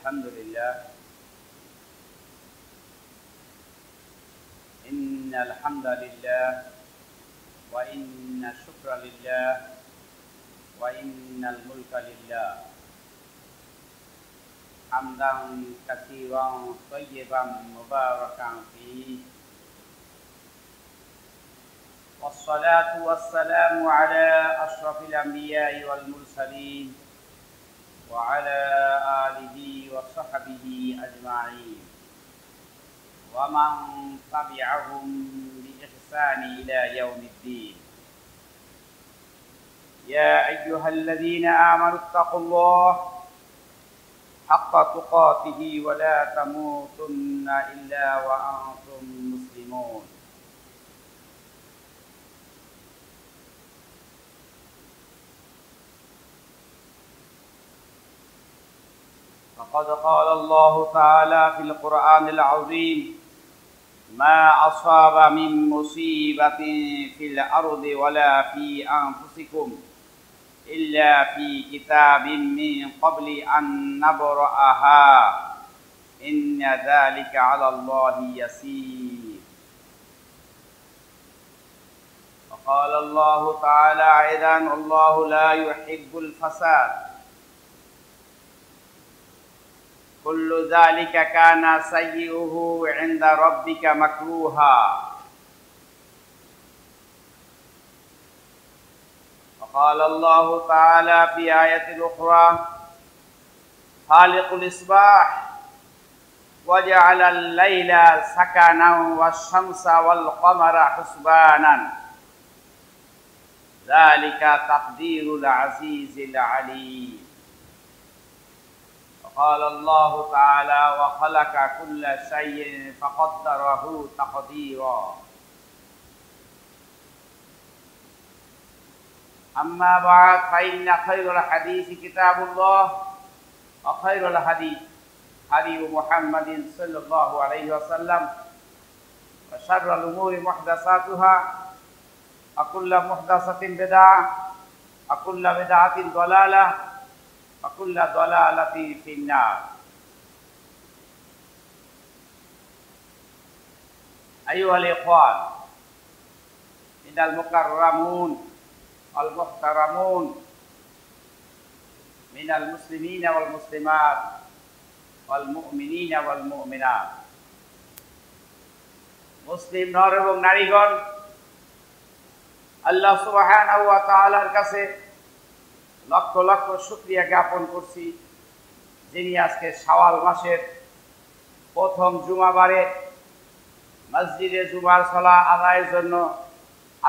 الحمد لله إن الحمد لله وإن الشكر لله وإن الملك لله حمدا كثيرا طيبا مباركا فيه والصلاة والسلام على أشرف الأنبياء والمرسلين وعلى آله وصحبه أجمعين ومن تبعهم بإحسان إلى يوم الدين يا أيها الذين آمنوا اتقوا الله حق تقاته ولا تموتن إلا وأنتم مسلمون فقد قال الله تعالى في القرآن العظيم ما أصاب من مصيبة في الأرض ولا في أنفسكم إلا في كتاب من قبل أن نبرأها إن ذلك على الله يسير وقال الله تعالى أيضا الله لا يحب الفساد كل ذلك كان سيئه عند ربك مكروها وقال الله تعالى في آية أخرى خالق الإصباح وجعل الليل سكنا والشمس والقمر حسبانا ذلك تقدير العزيز العليم قال الله تعالى وخلق كل شيء فقدره تقديرا أما بعد فإن خير الحديث كتاب الله وخير الحديث هدي محمد صلى الله عليه وسلم وشر الأمور محدثاتها وكل محدثة بدعة وكل بدعة ضلالة وكل ضلالة في النار أيها الإخوان إن المكرمون المحترمون من المسلمين والمسلمات والمؤمنين والمؤمنات মুসলিম নর এবং নারীগণ আল্লাহ সুবহানাহু ওয়া তাআলার কাছে লক্ষ লক্ষ শুকরিয়া জ্ঞাপন করছি যিনি আজকে শাওয়াল মাসের প্রথম জুমাবারে মসজিদে জুমার সালাত আদায়ের জন্য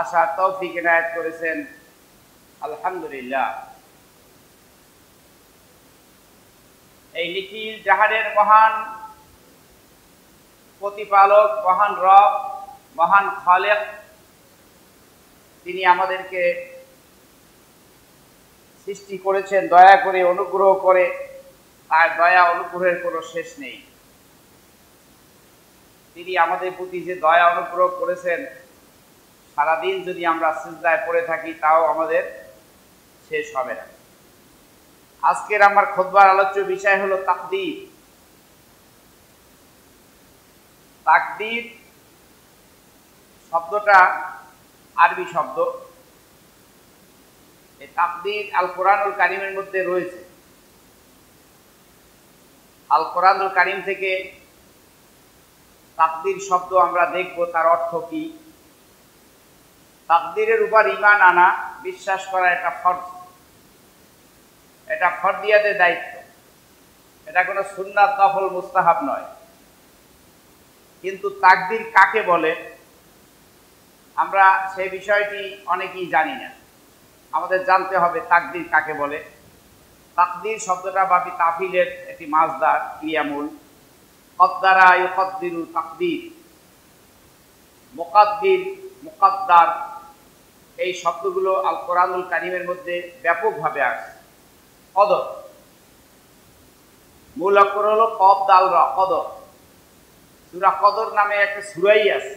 আসার তৌফিক এনায়েত করেছেন আলহামদুলিল্লাহ। এই নিখিল জাহানের মহান প্রতিপালক, মহান রব, মহান খালেক, তিনি আমাদেরকে সৃষ্টি করেছেন দয়া করে, অনুগ্রহ করে। তার দয়া অনুগ্রহের কোনো শেষ নেই। তিনি আমাদের প্রতি যে দয়া অনুগ্রহ করেছেন, সারাদিন যদি আমরা সিজদায় পড়ে থাকি তাও আমাদের শেষ হবে না। আজকের আমার খুতবার আলোচ্য বিষয় হলো তাকদীর। তাকদীর শব্দটা আরবি শব্দ। এই তাকদীর আল কোরআনুল কারীমের মধ্যে রয়েছে। আল কোরআনুল কারীম থেকে তাকদীর শব্দ আমরা দেখব তার অর্থ কি। তাকদীরের উপর ঈমান আনা, বিশ্বাস করা এটা ফরজ, এটা ফরদিয়াতের দায়িত্ব। এটা কোনো সুন্নাত, নফল, মুস্তাহাব নয়। কিন্তু তাকদীর কাকে বলে আমরা সেই বিষয়টি অনেকেই জানি না। আমাদের জানতে হবে তাকদীর কাকে বলে। তাকদীর শব্দটা বাপি তাফিলের একটি মাসদার, ক্রিয়ামূল। কদ্দারা ইউকদ্দিরু তাকদীর, মুকাদ্দির, মুকাদ্দার, এই শব্দগুলো আল কোরআনুল কারীমের মধ্যে ব্যাপকভাবে আসে। কদর, মূল অক্ষর হলো কদ দাল র, কদর। সূরা কদর নামে একটা সূরাই আছে।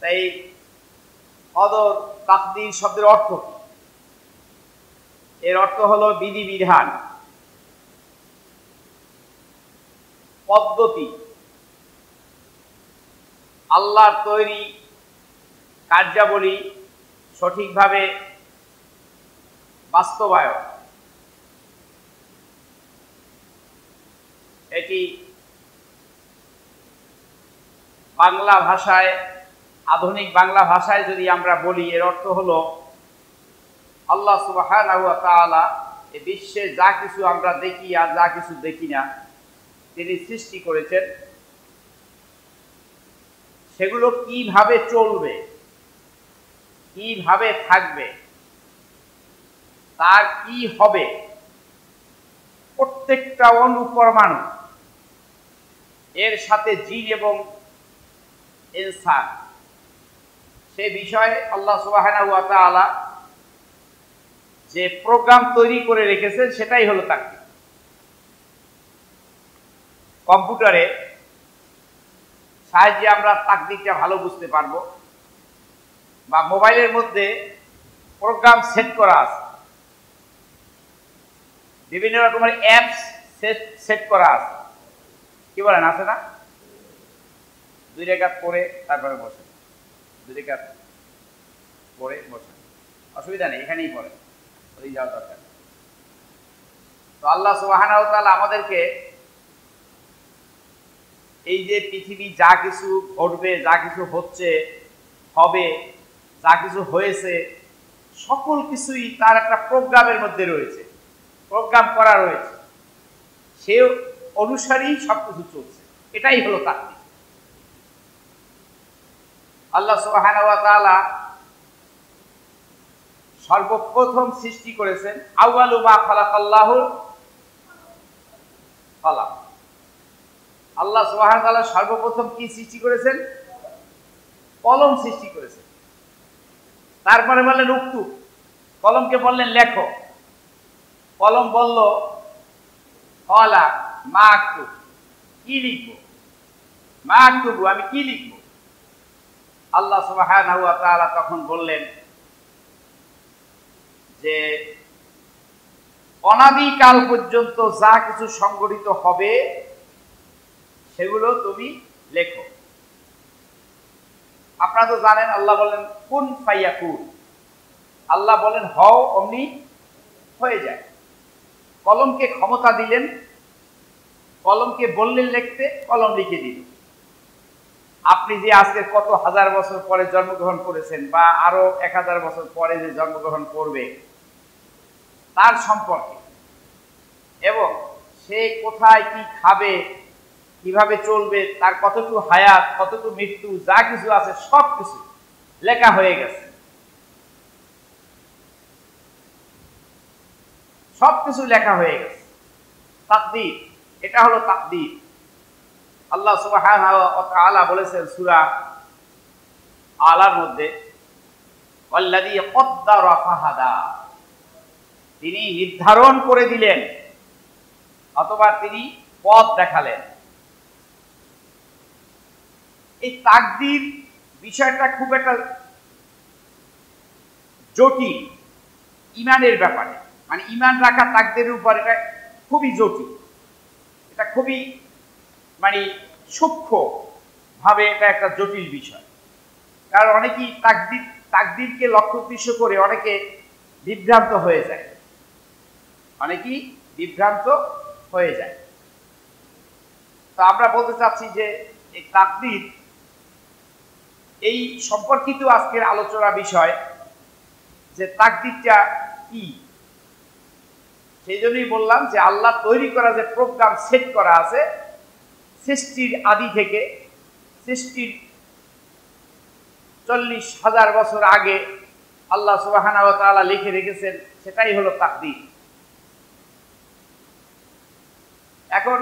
তাই কদর, তাকদীর শব্দের অর্থ কি? এর অর্থ হলো বিধিবিধান। পদ্ধতি, আল্লাহর তৈরি কার্যাবলী সঠিকভাবে বাস্তবায়ন, এটি বাংলা ভাষায়, আধুনিক বাংলা ভাষায় যদি আমরা বলি, এর অর্থ হলো আল্লাহ সুবহানাহু ওয়া তাআলা এই বিশ্বে যা কিছু আমরা দেখি আর যা কিছু দেখি না তিনি সৃষ্টি করেছেন, সেগুলো কিভাবে চলবে, কিভাবে থাকবে, তার কি হবে, প্রত্যেকটা অণু পরমাণু, এর সাথে জিন এবং ইনসান, সে বিষয়ে আল্লাহ সুবহানাহু ওয়া তাআলা যে প্রোগ্রাম তৈরি করে রেখেছেন সেটাই হলো তাকদীর। কম্পিউটারে সাহায্যে আমরা তাকদীরটা ভালো বুঝতে পারবো, বা মোবাইলের মধ্যে প্রোগ্রাম সেট করা আছে, বিভিন্ন রকমের অ্যাপস সেট করা আছে, কি বলেন, আছে না? 2 রাকাত পড়ে তারপরে বসে, 2 রাকাত পড়ে বসে, অসুবিধা নেই, এখানেই পড়ে, ওই যাওয়া দরকার। তো আল্লাহ সুবহানাহু ওয়া তাআলা আমাদেরকে এই যে পৃথিবী যা কিছু ঘটবে, যা কিছু হচ্ছে, হবে, যা কিছু হয়েছে, সকল কিছুই তার একটা প্রোগ্রামের মধ্যে রয়েছে, প্রোগ্রাম করা রয়েছে, সে অনুসারেই সবকিছু চলছে, এটাই হলো তাকদীর। আল্লাহ সুবহানাহু ওয়া তাআলা সর্বপ্রথম সৃষ্টি করেছেন, আউয়ালু মা খালাকাল্লাহু কলম। আল্লাহ সুবহানাহু ওয়া তাআলা সর্বপ্রথম কি সৃষ্টি করেছেন? কলম সৃষ্টি করেছেন। তারপরে বললেন উক্তু, কলমকে বললেন লেখো। কলম বলল কলা মা আক্তু, কি লিখবো, মা আক্তুবু, আমি কি লিখবো। আল্লাহ সুবহানাহু ওয়া তাআলা তখন বললেন যে অনাদিকাল পর্যন্ত যা কিছু সংগঠিত হবে সেগুলো তুমি লেখো। আপনারা তো জানেন আল্লাহ বলেন কুন ফায়াকুন, আল্লাহ বলেন হও, অমনি হয়ে যায়। কলমকে ক্ষমতা দিলেন, কলমকে বললেন লিখতে, কলম লিখে দিল। আপনি যে আজকে কত হাজার বছর পরে জন্মগ্রহণ করেছেন, বা আরো 1000 বছর পরে যে জন্মগ্রহণ করবে, তার সম্পর্কে এবং সে কোথায় কি খাবে, কিভাবে চলবে, তার কতটুকু হায়াত, কতটুকু মৃত্যু, যা কিছু আছে সব কিছু লেখা হয়ে গেছে, সবকিছু লেখা হয়ে গেছে। তাকদীর, এটা হলো তাকদীর। আল্লাহ সুবহানাহু ওয়া তাআলা বলেছেন সূরা আলার মধ্যে, ওয়াল্লাযী কদ্দারা ফাহাদা, তিনি নির্ধারণ করে দিলেন অথবা তিনি পথ দেখালেন। এই তাকদীর বিষয়টা খুব একটা জটিল ইমানের ব্যাপারে, মানে ইমান রাখা তাকদীরের উপর এটা খুবই জটিল, এটা খুবই মানে সূক্ষ্ম ভাবে এটা একটা জটিল বিষয়। কারণ অনেকেই তাকদীরকে লক্ষ্য উদ্দেশ্য করে অনেকে বিভ্রান্ত হয়ে যায়, অনেকেই বিভ্রান্ত হয়ে যায়। তো আমরা বলতে চাচ্ছি যে এই তাকদীর, এই সম্পর্কিত আজকের আলোচনা বিষয় যে তাকদীরটা কি। সেই জন্যই বললাম যে আল্লাহ তৈরি করা যে প্রোগ্রাম সেট করা আছে, সৃষ্টির আদি থেকে, সৃষ্টির 40,000 বছর আগে আল্লাহ সুবহানাহু ওয়া তাআলা লিখে রেখেছেন, সেটাই হলো তাকদীর। এখন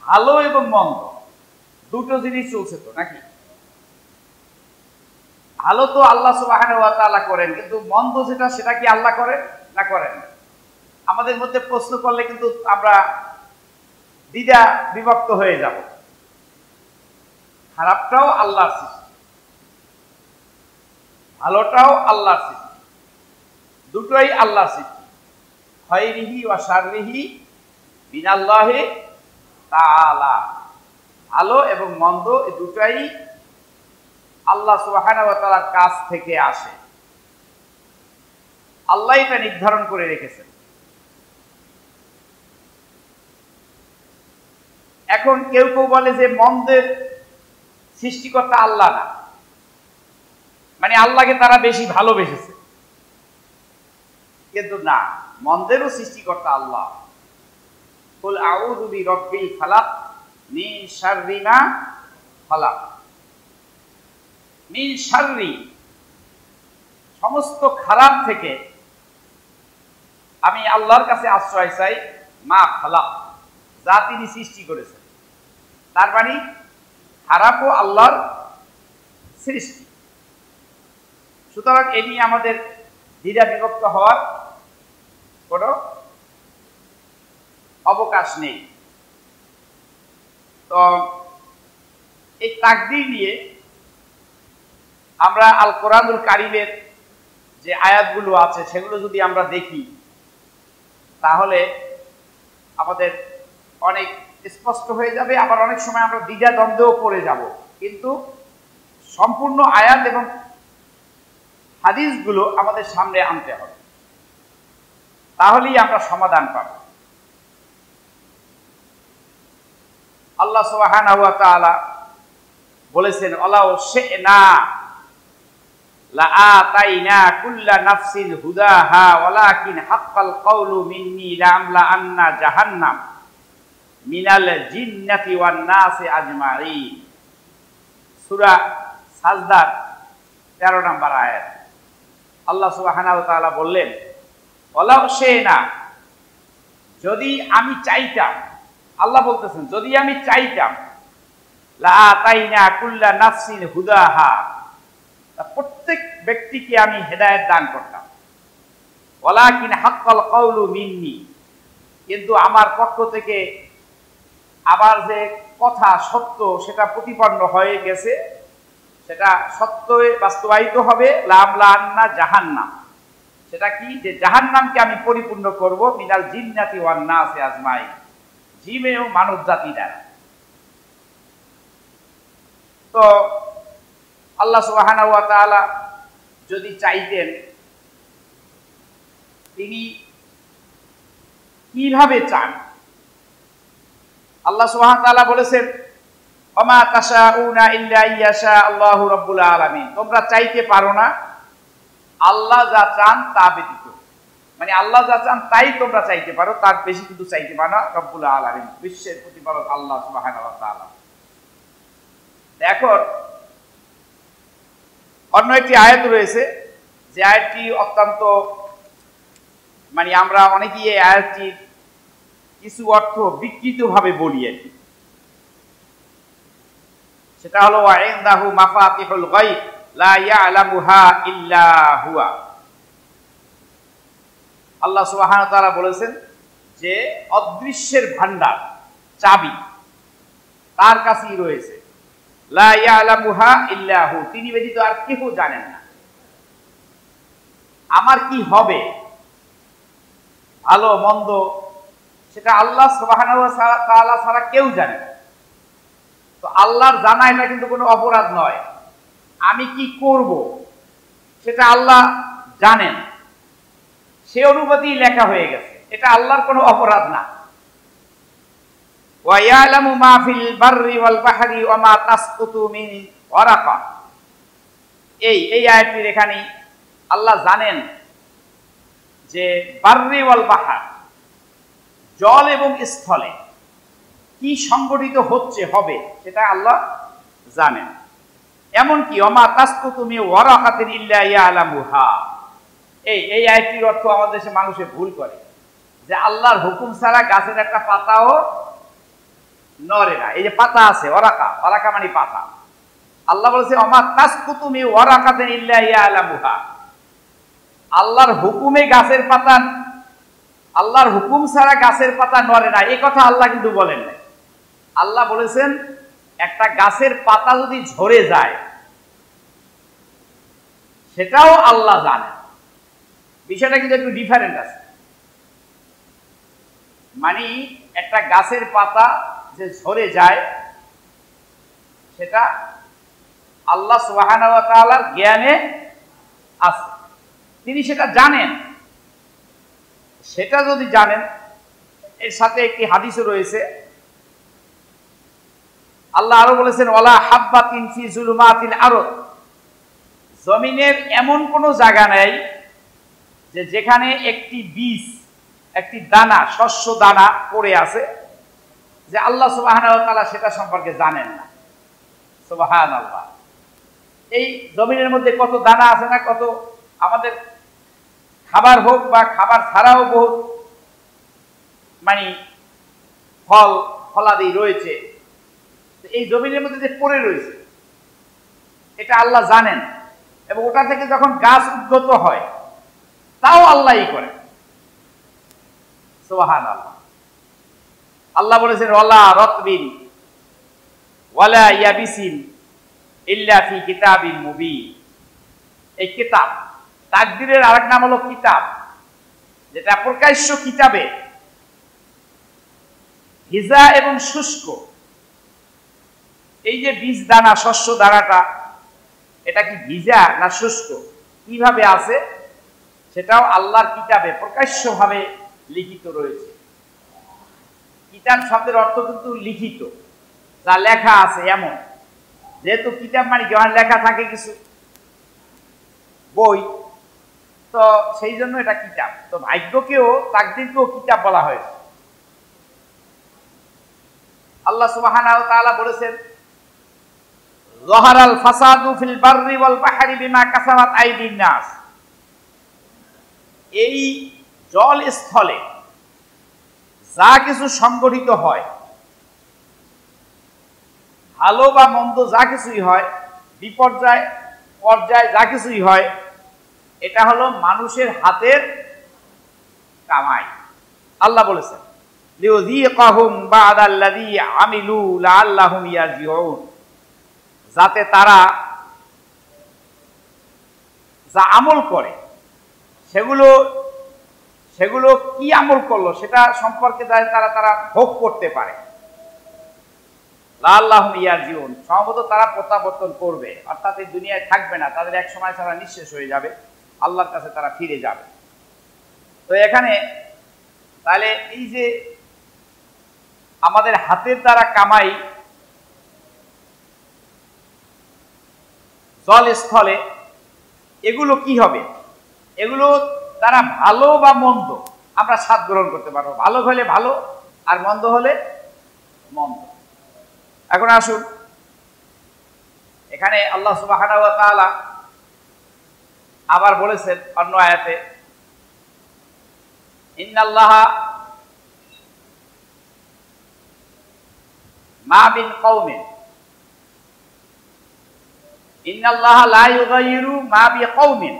ভালো এবং মন্দ দুটো জিনিস চলছে তো নাকি? ভালো তো আল্লাহ সুবহানাহু ওয়া তাআলা করেন, কিন্তু মন্দ যেটা সেটা কি আল্লাহ করেন না করেন? আমাদের মধ্যে প্রশ্ন করলে কিন্তু আমরা দ্বিধা বিভক্ত হয়ে যাব। খারাপটাও আল্লাহর সৃষ্টি, ভালোটাও আল্লাহর সৃষ্টি, দুটোই আল্লাহর সৃষ্টি। খায়রিহি ওয়া শাররিহি মিনাল্লাহি তাআলা। ভালো এবং মন্দ এই দুটাই আল্লাহ সুবহানাহু ওয়া তাআলার কাছ থেকে আসে। আল্লাহ এটা নির্ধারণ করে রেখেছেন। এখন কেউ কেউ বলে যে মন্দের সৃষ্টিকর্তা আল্লাহ না, মানে আল্লাহকে তারা বেশি ভালোবেসেছে। কিন্তু না, মন্দেরও সৃষ্টিকর্তা আল্লাহ। কুল আউযু বিরাব্বিল ফালাক মিন শাররি মা ফালাক। মিন শাররি, সমস্ত খারাপ থেকে আমি আল্লাহর কাছে আশ্রয় চাই, মা ফালাক, যা তিনি সৃষ্টি করেছেন। তার মানে খারাপও আল্লাহর সৃষ্টি। সুতরাং এ নিয়ে আমাদের দ্বিধা বিভক্ত হওয়ার কোনো অবকাশ নেই। তো এই তাকদীর নিয়ে আমরা আল কোরআনুল কারীমের যে আয়াতগুলো আছে সেগুলো যদি আমরা দেখি তাহলে আমাদের অনেক স্পষ্ট হয়ে যাবে। আবার অনেক সময় আমরা দ্বিধা দ্বন্দ্বেও পড়ে যাব, কিন্তু সম্পূর্ণ আয়াত এবং হাদিসগুলো আমাদের সামনে আনতে হবে, তাহলেই আমরা সমাধান পাব। আল্লাহ সুবহানাহু ওয়া তাআলা বলেছেন, ওয়ালাউ শি'না লাআতাইনা কুল্লা নাফসিন হুদাহা ওয়ালাকিন হাক্কাল কাউলু মিন্নী লাআমলা আন্না জাহান্নাম মিনাল জিন্নাতি ওয়ান নাসি আজমাইন। সূরা সাজদার 13 নম্বর আয়াত। আল্লাহ সুবহানাহু ওয়া তাআলা বললেন, ওয়ালাউ শি'না, যদি আমি চাইতাম, আল্লাহ বলতেছেন যদি আমি চাইতাম, লাআতাইনা কুল্লা নাফসিন হুদাহা, প্রত্যেক ব্যক্তিকে আমি হেদায়েত দান করতাম। ওয়ালাকিন হাক্কাল কাউলু মিন্নী, কিন্তু আমার পক্ষ থেকে আবার যে কথা সত্য সেটা প্রতিপন্ন হয়ে গেছে, সেটা সত্য বাস্তবায়িত হবে। লাআমলা আন্না জাহান্নাম, সেটা কি, যে জাহান্নামকে আমি পরিপূর্ণ করব মিনাল জিন্নাতি ওয়ান নাসি আজমাইন, জিনে ও মানব জাতি দ্বারা। তো আল্লাহ সুবহানাহু ওয়া তাআলা যদি চাইতেন, তিনি কিভাবে চান? আল্লাহ সুবহানাহু ওয়া তাআলা বলেছেন, ওমা তাশাউনা ইল্লা ইয়াশা আল্লাহু রাব্বুল আলামিন, তোমরা চাইতে পারো না আল্লাহ যা চান তা ব্যতীত। মানে আল্লাহ যা চান তাই তোমরা চাইতে পারো, তার বেশি কিন্তু চাইতে পারো না রব্বুল আলামিন, বিশ্বের প্রতিপালক আল্লাহ সুবহানাহু ওয়া তাআলা। এখন অন্য একটি আয়াত রয়েছে, যে আয়াতটি অত্যন্ত, মানে আমরা অনেকেই এই আয়াতটির কিছু অর্থ বিকৃতভাবে বলি আর কি। সেটা হলো ওয়া ইনদাহু মাফাতিহুল গায়ব লা ইয়ালামুহা ইল্লা হুয়া। আল্লাহ সুবহানাহু ওয়া তাআলা বলেছেন যে অদৃশ্যের ভান্ডার, চাবি তার কাছেই রয়েছে। লা ইয়ালামুহা ইল্লা হু, তিনি ব্যতীত আর কেউ জানেন না। আমার কি হবে, ভালো মন্দ, সেটা আল্লাহ সুবহানাহু ওয়া তাআলা ছাড়া কেউ জানে না। তো আল্লাহর জানা এটা কিন্তু কোনো অপরাধ নয়। আমি কি করব সেটা আল্লাহ জানেন, সে অনুমতি লেখা হয়ে গেছে, এটা আল্লাহর কোনো অপরাধ না। ওয়া ইয়ালামু মা ফিল বাররি ওয়াল বাহরি ওয়া মা তাসকুতু মিন ওয়ারাকা। এই আয়াতটির এখানে আল্লাহ জানেন যে বাররি ওয়াল বাহর, জল এবং স্থলে কি সংগঠিত হচ্ছে হবে সেটা আল্লাহ জানেন। এমনকি ওয়া মা তাসকুতু মিন ওয়ারাকাতিন ইল্লা ইয়ালামুহা। এই আয়াতটির অর্থ আমাদের দেশে মানুষে ভুল করে, যে আল্লাহর হুকুম ছাড়া গাছের একটা পাতাও নড়ে না। এই যে পাতা আছে, ওয়ারাকা মানে পাতা, আল্লাহ বলেছে ওমা তাসকুতু মিন ওয়ারাকাতিন ইল্লা ইয়ালামুহা। আল্লাহর হুকুমে গাছের পাতা, আল্লাহর হুকুম ছাড়া গাছের পাতা নড়ে না, এই কথা আল্লাহ কিন্তু বলেন না। আল্লাহ বলেছেন একটা গাছের পাতা যদি ঝরে যায় সেটাও আল্লাহ জানেন। বিষয়টা কিন্তু একটু ডিফারেন্ট আছে। মানে একটা গাছের পাতা যে ঝরে যায় সেটা আল্লাহ সুবহানাহু ওয়া তাআলার জ্ঞানে আছে, তিনি সেটা জানেন। সেটা যদি জানেন, এর সাথে একটি হাদিসও রয়েছে, আল্লাহ আরো বলেছেন ওয়ালা হাব্বাতিন ফি যুলুমাতিল আরদ, জমিনের এমন কোনো জায়গা নেই যে যেখানে একটি বীজ, একটি দানা, শস্য দানা পড়ে আছে যে আল্লাহ সুবহানাহু ওয়া তাআলা সেটা সম্পর্কে জানেন না। সুবহানাল্লাহ। এই জমিনের মধ্যে কত দানা আছে না, কত আমাদের খাবার হোক বা খাবার ছাড়াও বহুত মানে ফল ফলাদি রয়েছে, এই জমিনের মধ্যে যে পড়ে রয়েছে এটা আল্লাহ জানেন, এবং ওটা থেকে যখন গাছ উদ্গত হয় তাও আল্লাহই করে। সুবহানাল্লাহ। আল্লাহ বলেছেন ওয়ালা রাতবিন ওয়ালা ইয়াবিসিন ইল্লা ফি কিতাবিন মুবিন। এই কিতাব, তাকদীরের আরেক নাম হলো কিতাব, যেটা প্রকাশ্য কিতাবে ভিজা এবং শুষ্ক, এই যে বীজ দানা, শস্য দানাটা, এটা কি ভিজা না শুষ্ক, কিভাবে আছে সেটাও আল্লাহর কিতাবে প্রকাশ্যভাবে লিখিত রয়েছে। কিতাব শব্দের অর্থ কিন্তু লিখিত, যা লেখা আছে এমন। যেহেতু কিতাব মানে যেমন লেখা থাকে কিছু বই, তো সেই জন্য এটা কিতাব। তো ভাগ্যকেও, তাকদীরকেও কিতাব বলা হয়েছে। আল্লাহ সুবহানাহু ওয়া তাআলা বলেছেন যাহারাল ফাসাদু ফিল বাররি ওয়াল বাহরি বিমা কাসাবাত আইদিন নাস। এই জল স্থলে যা কিছু সংগঠিত হয়, ভালো বা মন্দ যা কিছুই হয়, বিপর্যয় পর্যায় যা কিছুই হয়, এটা হলো মানুষের হাতের কামাই। আল্লাহ বলেছেন লিউযীকাহুম বা'দাল্লাযী আমিলু লাআল্লাহুম ইয়ারজিউন, যাতে তারা যা আমল করে সেগুলো কি আমল করলো সেটা সম্পর্কে তারা ভোগ করতে পারে। লাআল্লাহুম ইয়ারজিউন, সম্ভবত তারা প্রত্যাবর্তন করবে, অর্থাৎ এই দুনিয়ায় থাকবে না, তাদের এক সময় তারা নিঃশেষ হয়ে যাবে, আল্লাহর কাছে তারা ফিরে যাবে। তো এখানে তাহলে এই যে আমাদের হাতের দ্বারা কামাই জল স্থলে, এগুলো কি হবে? এগুলো দ্বারা ভালো বা মন্দ আমরা স্বাদ গ্রহণ করতে পারবো। ভালো হলে ভালো, আর মন্দ হলে মন্দ। এখন আসুন, এখানে আল্লাহ সুবহানাহু ওয়া তাআলা আবার বলেছেন অন্য আয়াতে, ইন্নাল্লাহা মা বিন কওমিন, ইন্নাল্লাহা লা ইউগাইয়িরু মা বিকওমিন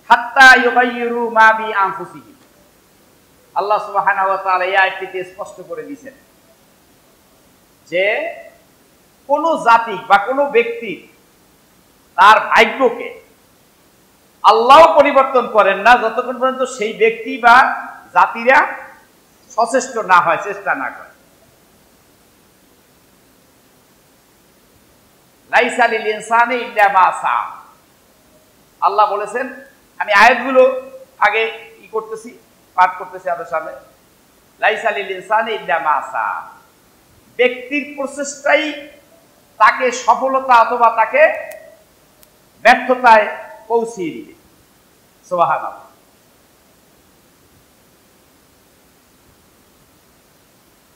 হাত্তা ইউগাইয়িরু মা বিআনফুসিহিম। আল্লাহ সুবহানাহু ওয়া তাআলা এই আয়াতটিতে স্পষ্ট করে দিয়েছেন যে কোন জাতি বা কোন ব্যক্তি তার ভাগ্যকে আল্লাহ পরিবর্তন করেন না যতক্ষণ পর্যন্ত সেই ব্যক্তি বা জাতিরা সচেষ্ট না হয়, চেষ্টা না করে। লাইসা লিল ইনসানি ইল্লা মা সা। আল্লাহ বলেছেন, আমি আয়াতগুলো আগে পাঠ করতেছি আপনাদের সামনে। লাইসা লিল ইনসানি ইল্লা মা সা, ব্যক্তির প্রচেষ্টাই তাকে সফলতা অথবা তাকে ব্যর্থতায় পৌঁছিয়ে দিবে। সুবহানাল্লাহ।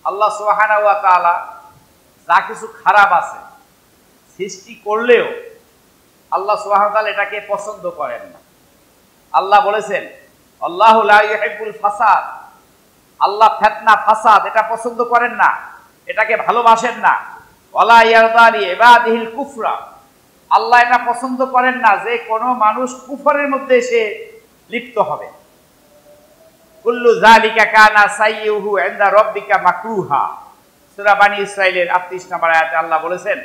আল্লাহ সুবহানাহু ওয়া তাআলা যা কিছু খারাপ আছে সৃষ্টি করলেও আল্লাহ সুবহানাহু ওয়া তাআলা এটাকে পছন্দ করেন না। আল্লাহ বলেছেন আল্লাহু লা ইউহিব্বুল ফাসাদ, আল্লাহ ফিতনা ফাসাদ এটা পছন্দ করেন না, এটাকে ভালোবাসেন না। ওয়ালা ইয়ারদা লি ইবাদিহিল কুফরা, আল্লাহ এটা পছন্দ করেন না যে কোনো মানুষ কুফরের মধ্যে এসে লিপ্ত হবে। কুল্লু যালিকা কানা সাইয়্যুহু ইনদা রাব্বিকা মাকরুহা, সূরা বনী ইসরাঈলের ৩৮ নম্বর আয়াতে আল্লাহ বলেছেন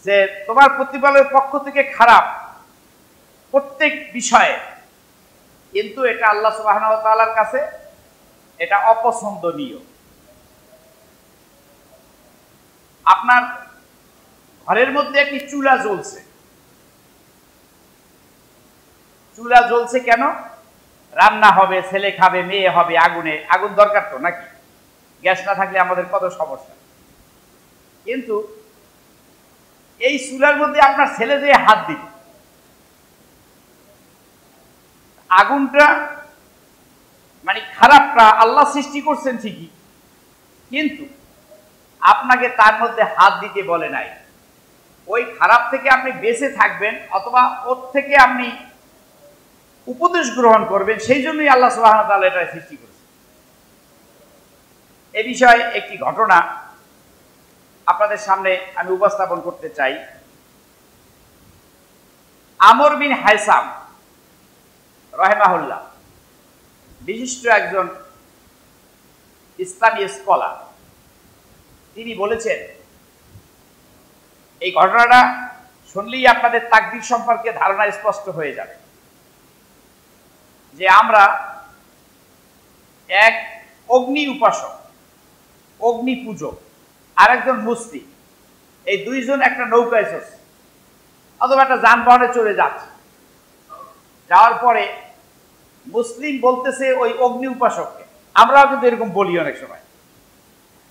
যে তোমার প্রতিপালকের পক্ষ থেকে খারাপ প্রত্যেক বিষয়ে, কিন্তু এটা আল্লাহ সুবহানাহু ওয়া তাআলার কাছে এটা অপছন্দনীয়। আপনার ঘরের মধ্যে একটি চুলা জ্বলছে, চুলা জ্বলছে কেন? রান্না হবে, ছেলে খাবে, মেয়ে হবে, আগুনে, আগুন দরকার তো নাকি? গ্যাস না থাকলে আমাদের কত সমস্যা। কিন্তু এই চুলার মধ্যে আপনার ছেলে যে হাত দিবে, আগুনটা মানে খারাপটা আল্লাহ সৃষ্টি করছেন ঠিকই, কিন্তু আপনাকে তার মধ্যে হাত দিতে বলে নাই। ওই খারাপ থেকে আপনি বেঁচে থাকবেন অথবা ওর থেকে আপনি উপদেশ গ্রহণ করবেন, সেই জন্যই আল্লাহ সুবহানাহু ওয়া তাআলা এটা সৃষ্টি করেছেন। এ বিষয়ে একটি ঘটনা আপনাদের সামনে আমি উপস্থাপন করতে চাই। আমর বিন হাইসাম রাহিমাহুল্লাহ, বিশিষ্ট একজন ইসলামী স্কলার, তিনি বলেছেন, এই ঘটনাটা শুনলেই আপনাদের তাকদীর সম্পর্কে ধারণা স্পষ্ট হয়ে যাবে, যে আমরা এক অগ্নি উপাসক, অগ্নি পূজক, আর একজন মুসলিম, এই দুইজন একটা নৌকায় চলছে অথবা একটা যানবাহনে চলে যাচ্ছে। যাওয়ার পরে মুসলিম বলতেছে ওই অগ্নি উপাসককে, আমরাও কিন্তু এরকম বলি অনেক সময়,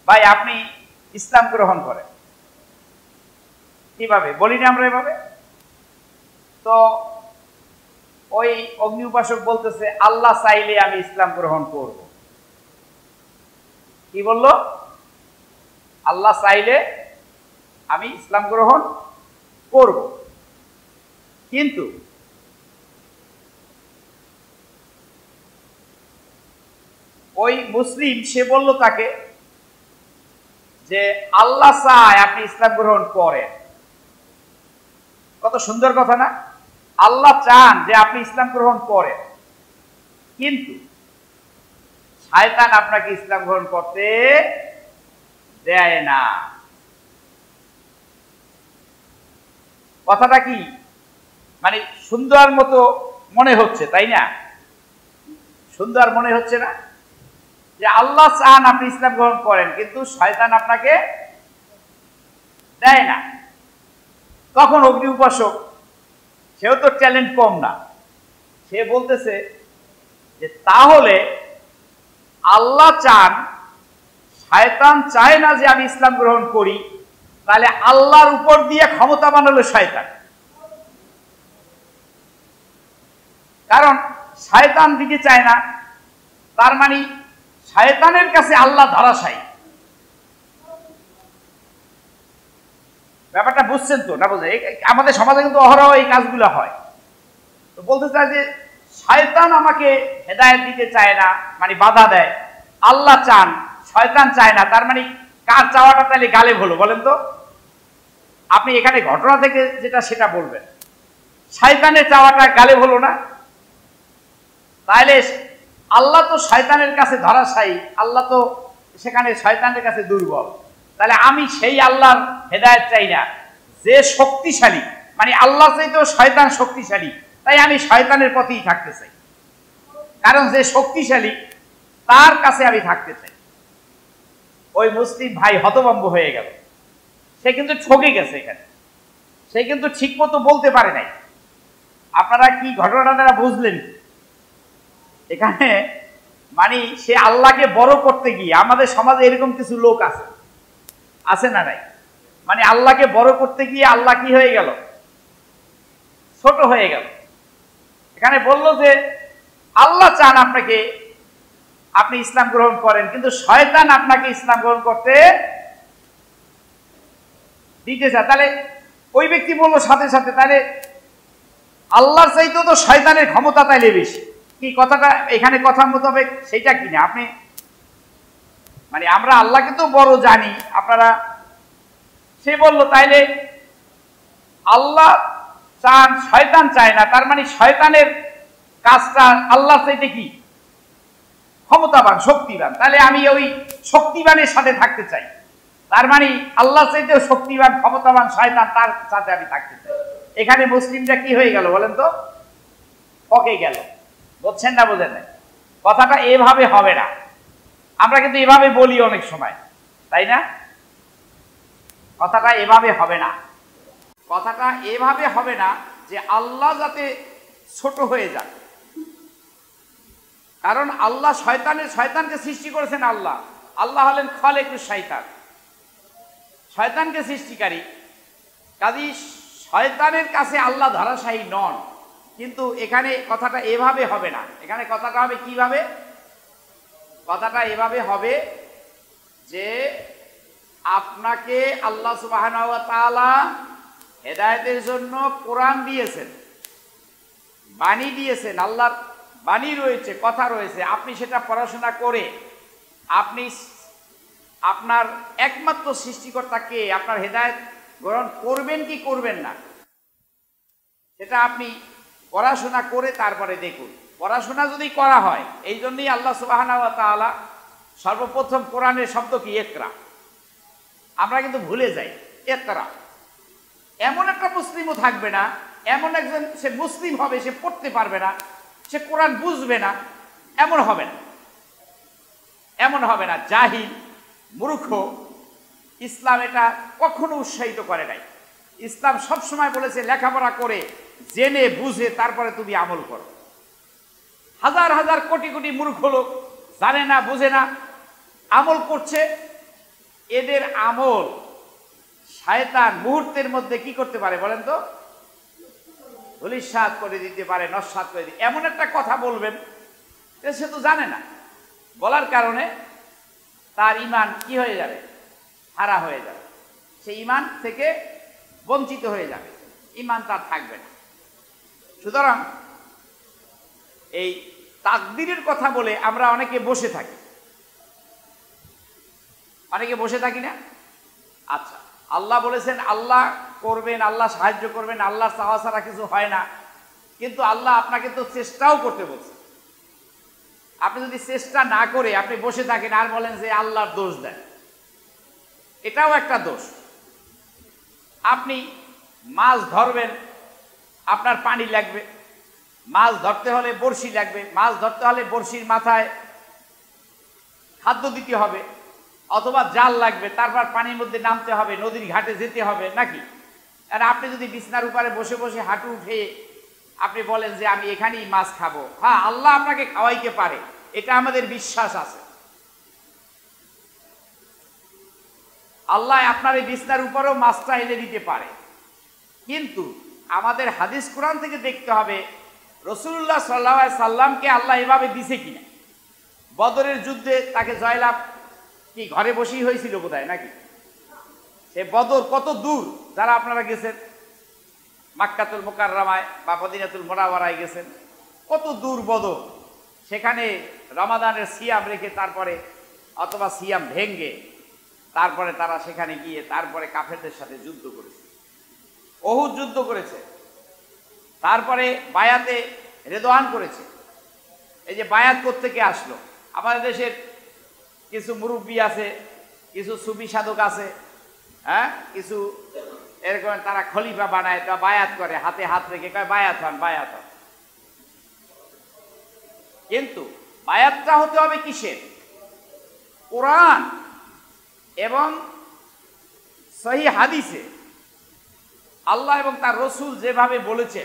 ভাই আপনি ইসলাম গ্রহণ করেন। কিভাবে বলি না আমরা এভাবে? তো ওই অগ্নি উপাসক বলতেছে, আল্লাহ চাইলে আমি ইসলাম গ্রহণ করব। কি বলল? আল্লাহ চাইলে আমি ইসলাম গ্রহণ করব। কিন্তু ওই মুসলিম সে বলল তাকে যে আল্লাহ চায় আপনি ইসলাম গ্রহণ করেন। কত সুন্দর কথা না? আল্লাহ চান যে আপনি ইসলাম গ্রহণ করেন, কিন্তু শয়তান আপনাকে ইসলাম গ্রহণ করতে দেয় না। কথাটা কি মানে সুন্দর মতো মনে হচ্ছে, তাই না? সুন্দর মনে হচ্ছে না? যে আল্লাহ চান আপনি ইসলাম গ্রহণ করেন, কিন্তু শয়তান আপনাকে দেয় না। তখন অগ্নি উপাসক, সেও তো ট্যালেন্ট কম না, সে বলতেছে যে তাহলে আল্লাহ চান, শয়তান চায় না যে আমি ইসলাম গ্রহণ করি, তাহলে আল্লাহর উপর দিয়ে ক্ষমতা বানালো শয়তান। কারণ শয়তান দিতে চায় না, তার মানে শয়তানের কাছে আল্লাহ ধরাশায়ী। ব্যাপারটা বুঝছেন তো না? বুঝে আমাদের সমাজে কিন্তু অহরহ এই কাজগুলো হয়। তো বলতে চায় যে শয়তান আমাকে হেদায়েত দিতে চায় না, মানে বাধা দেয়। আল্লাহ চান, শয়তান চায় না, তার মানে কার চাওয়াটা তাহলে গালেব হলো বলেন তো? আপনি এখানে ঘটনা থেকে যেটা সেটা বলবেন, শয়তানের চাওয়াটা গালেব হলো না? তাহলে আল্লাহ তো শয়তানের কাছে ধরাশায়ী, আল্লাহ তো সেখানে শয়তানের কাছে দুর্বল। তাহলে আমি সেই আল্লাহর হেদায়েত চাই না যে শক্তিশালী, মানে আল্লাহ চাইতেও শয়তান শক্তিশালী, তাই আমি শয়তানের পথেই থাকতে চাই, কারণ যে শক্তিশালী তার কাছে আমি থাকতে চাই। ওই মুসলিম ভাই হতভম্ব হয়ে গেল, সে কিন্তু ঠকে গেছে এখানে, সে কিন্তু ঠিক মতো বলতে পারে নাই। আপনারা কি ঘটনাটা বুঝলেন? এখানে মানে সে আল্লাহকে বড় করতে গিয়ে, আমাদের সমাজে এরকম কিছু লোক আছে না নাই? মানে আল্লাহকে বড় করতে গিয়ে আল্লাহ কি হয়ে গেল? ছোট হয়ে গেল। এখানে বলল যে আল্লাহ চান আপনাকে, আপনি ইসলাম গ্রহণ করেন, কিন্তু শয়তান আপনাকে ইসলাম গ্রহণ করতে দিতে চায়। তাহলে ওই ব্যক্তি বললো সাথে সাথে, তাহলে আল্লাহর চাইতেও তো শয়তানের ক্ষমতা তাইলে বেশি। কি কথাটা এখানে কথা মোতাবেক সেটা কিনা? আপনি মানে আমরা আল্লাহকে তো বড় জানি, আপনারা, সে বলল তাইলে আল্লাহ চান, শয়তান চায় না, তার মানে শয়তানের কাজটা আল্লাহর চাইতে কি ক্ষমতাবান, শক্তিবান। তাহলে আমি ওই শক্তিবানের সাথে থাকতে চাই, তার মানে আল্লাহর চাইতেও শক্তিবান, ক্ষমতাবান শয়তান, তার সাথে আমি থাকতে চাই। এখানে মুসলিমটা কি হয়ে গেল বলেন তো? পকে গেল। বুঝছেন না? বোঝেন না? কথাটা এভাবে হবে না। আমরা কিন্তু এভাবে বলি অনেক সময়, তাই না? কথাটা এভাবে হবে না, কথাটা এভাবে হবে না যে আল্লাহ যাতে ছোট হয়ে যায়। কারণ আল্লাহ শয়তানকে সৃষ্টি করেছেন আল্লাহ, আল্লাহ হলেন খালেকুশ শয়তান, শয়তানকে সৃষ্টিকারী। কাজী শয়তানের কাছে আল্লাহ ধরাশায়ী নন। কিন্তু এখানে কথাটা এভাবে হবে না, এখানে কথাটা হবে কিভাবে? কথাটা এভাবে হবে যে আপনাকে আল্লাহ সুবহানাহু ওয়া তাআলা হেদায়েতের জন্য কোরআন দিয়েছেন, বাণী দিয়েছেন, আল্লাহর বাণী রয়েছে, কথা রয়েছে। আপনি সেটা পড়াশোনা করে আপনি আপনার একমাত্র সৃষ্টিকর্তাকে আপনার হেদায়েত গ্রহণ করবেন কি করবেন না, সেটা আপনি পড়াশোনা করে তারপরে দেখুন। পড়াশোনা যদি করা হয়, এই জন্যই আল্লাহ সুবহানাহু ওয়া তাআলা সর্বপ্রথম কোরআনের শব্দ কি? ইকরা। আমরা কিন্তু ভুলে যাই ইকরা। এমন একটা মুসলিমও থাকবে না, এমন একজন সে মুসলিম হবে, সে পড়তে পারবে না, সে কোরআন বুঝবে না, এমন হবে না, এমন হবে না। জাহিল, মূর্খ, ইসলাম এটা কখনো উৎসাহিত করে নাই। ইসলাম সবসময় বলেছে লেখাপড়া করে জেনে বুঝে তারপরে তুমি আমল করো। হাজার হাজার কোটি কোটি মূর্খ লোক জানে না, বুঝে না, আমল করছে। এদের আমল শয়তান মুহূর্তের মধ্যে কি করতে পারে বলেন তো? ধূলিসাৎ করে দিতে পারে, নস্যাৎ করে দিতে। এমন একটা কথা বলবেন সে তো জানে না, বলার কারণে তার ঈমান কি হয়ে যাবে? হারা হয়ে যাবে, সে ঈমান থেকে বঞ্চিত হয়ে যাবে, ঈমান তার থাকবে না। সুতরাং এই তাকদীরের কথা বলে আমরা অনেকে বসে থাকি, অনেকে বসে থাকি না? আচ্ছা, আল্লাহ বলেছেন আল্লাহ করবেন, আল্লাহ সাহায্য করবেন, আল্লাহ চাওয়া ছাড়া কিছু হয় না। কিন্তু আল্লাহ আপনাকে তো চেষ্টাও করতে বলছে। আপনি যদি চেষ্টা না করে আপনি বসে থাকেন আর বলেন যে আল্লাহর দোষ দেন, এটাও একটা দোষ। আপনি মাছ ধরবেন, আপনার পানি লাগবে, মাছ ধরতে হলে বড়শি লাগবে, মাছ ধরতে হলে বড়শির মাথায় খাদ্য দিতে হবে, অথবা জাল লাগবে, তারপর পানির মধ্যে নামতে হবে, নদীর ঘাটে যেতে হবে নাকি? আর আপনি যদি বিছনার উপরে বসে বসে হাঁটু উঠে আপনি বলেন যে আমি এখানেই মাছ খাবো, হ্যাঁ আল্লাহ আপনাকে খাওয়াইতে পারে, এটা আমাদের বিশ্বাস আছে। আল্লাহ আপনার এই বিছনার উপরেও মাছটা এনে দিতে পারে। কিন্তু আমাদের হাদিস কোরআন থেকে দেখতে হবে রাসূলুল্লাহ সাল্লাল্লাহু আলাইহি সাল্লামকে আল্লাহ এভাবে দিছে কিনা। বদরের যুদ্ধে তাকে জয়লাভ কি ঘরে বসেই হয়েছিল বোধহয় নাকি? সে বদর কত দূর, যারা আপনারা গেছেন মাক্কাতুল মুকাররমায় বা মদিনাতুল মুনাওয়ারায় গেছেন, কত দূর বদর। সেখানে রমাদানের সিয়াম রেখে তারপরে অথবা সিয়াম ভেঙ্গে তারপরে তারা সেখানে গিয়ে তারপরে কাফেরদের সাথে যুদ্ধ করেছে, উহুদ যুদ্ধ করেছে, তারপরে বায়াতে রেদওয়ান করেছে। এই যে বায়াত কোত্থেকে আসলো? আমাদের দেশের কিছু মুরব্বী আছে, কিছু সুফি সাধক আছে, হ্যাঁ, কিছু এরকম তারা খলিফা বানায়, তা বায়াত করে, হাতে হাত রেখে কয় বায়াত হন, বায়াত হন। কিন্তু বায়াতটা হতে হবে কিসের? কোরআন এবং সহিহ হাদিসে আল্লাহ এবং তার রসুল যেভাবে বলেছে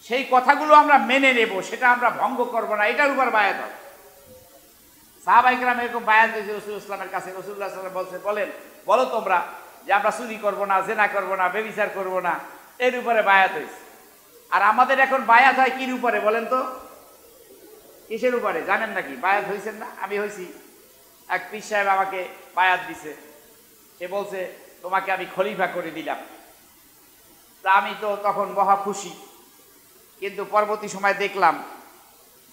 সেই কথাগুলো আমরা মেনে নেব, সেটা আমরা ভঙ্গ করব না, এটার উপর বায়াত হবে। সাহাবায়ে কেরাম এরকম বায়াত দিয়েছে রাসূলুল্লাহ সাল্লাল্লাহু আলাইহি ওয়াসাল্লামের কাছে। রাসূলুল্লাহ সাল্লাল্লাহু আলাইহি ওয়াসাল্লাম বলেন, বলো তোমরা যে আমরা চুরি করবো না, জেনা করবো না, ব্যভিচার করবো না, এর উপরে বায়াত হয়েছে। আর আমাদের এখন বায়াত হয় কির উপরে বলেন তো? কিসের উপরে জানেন নাকি? বায়াত হয়েছেন না? আমি হয়েছি। এক পীর সাহেব আমাকে বায়াত দিছে, সে বলছে তোমাকে আমি খলিফা করে দিলাম। তা আমি তো তখন মহা খুশি, কিন্তু পরবর্তী সময় দেখলাম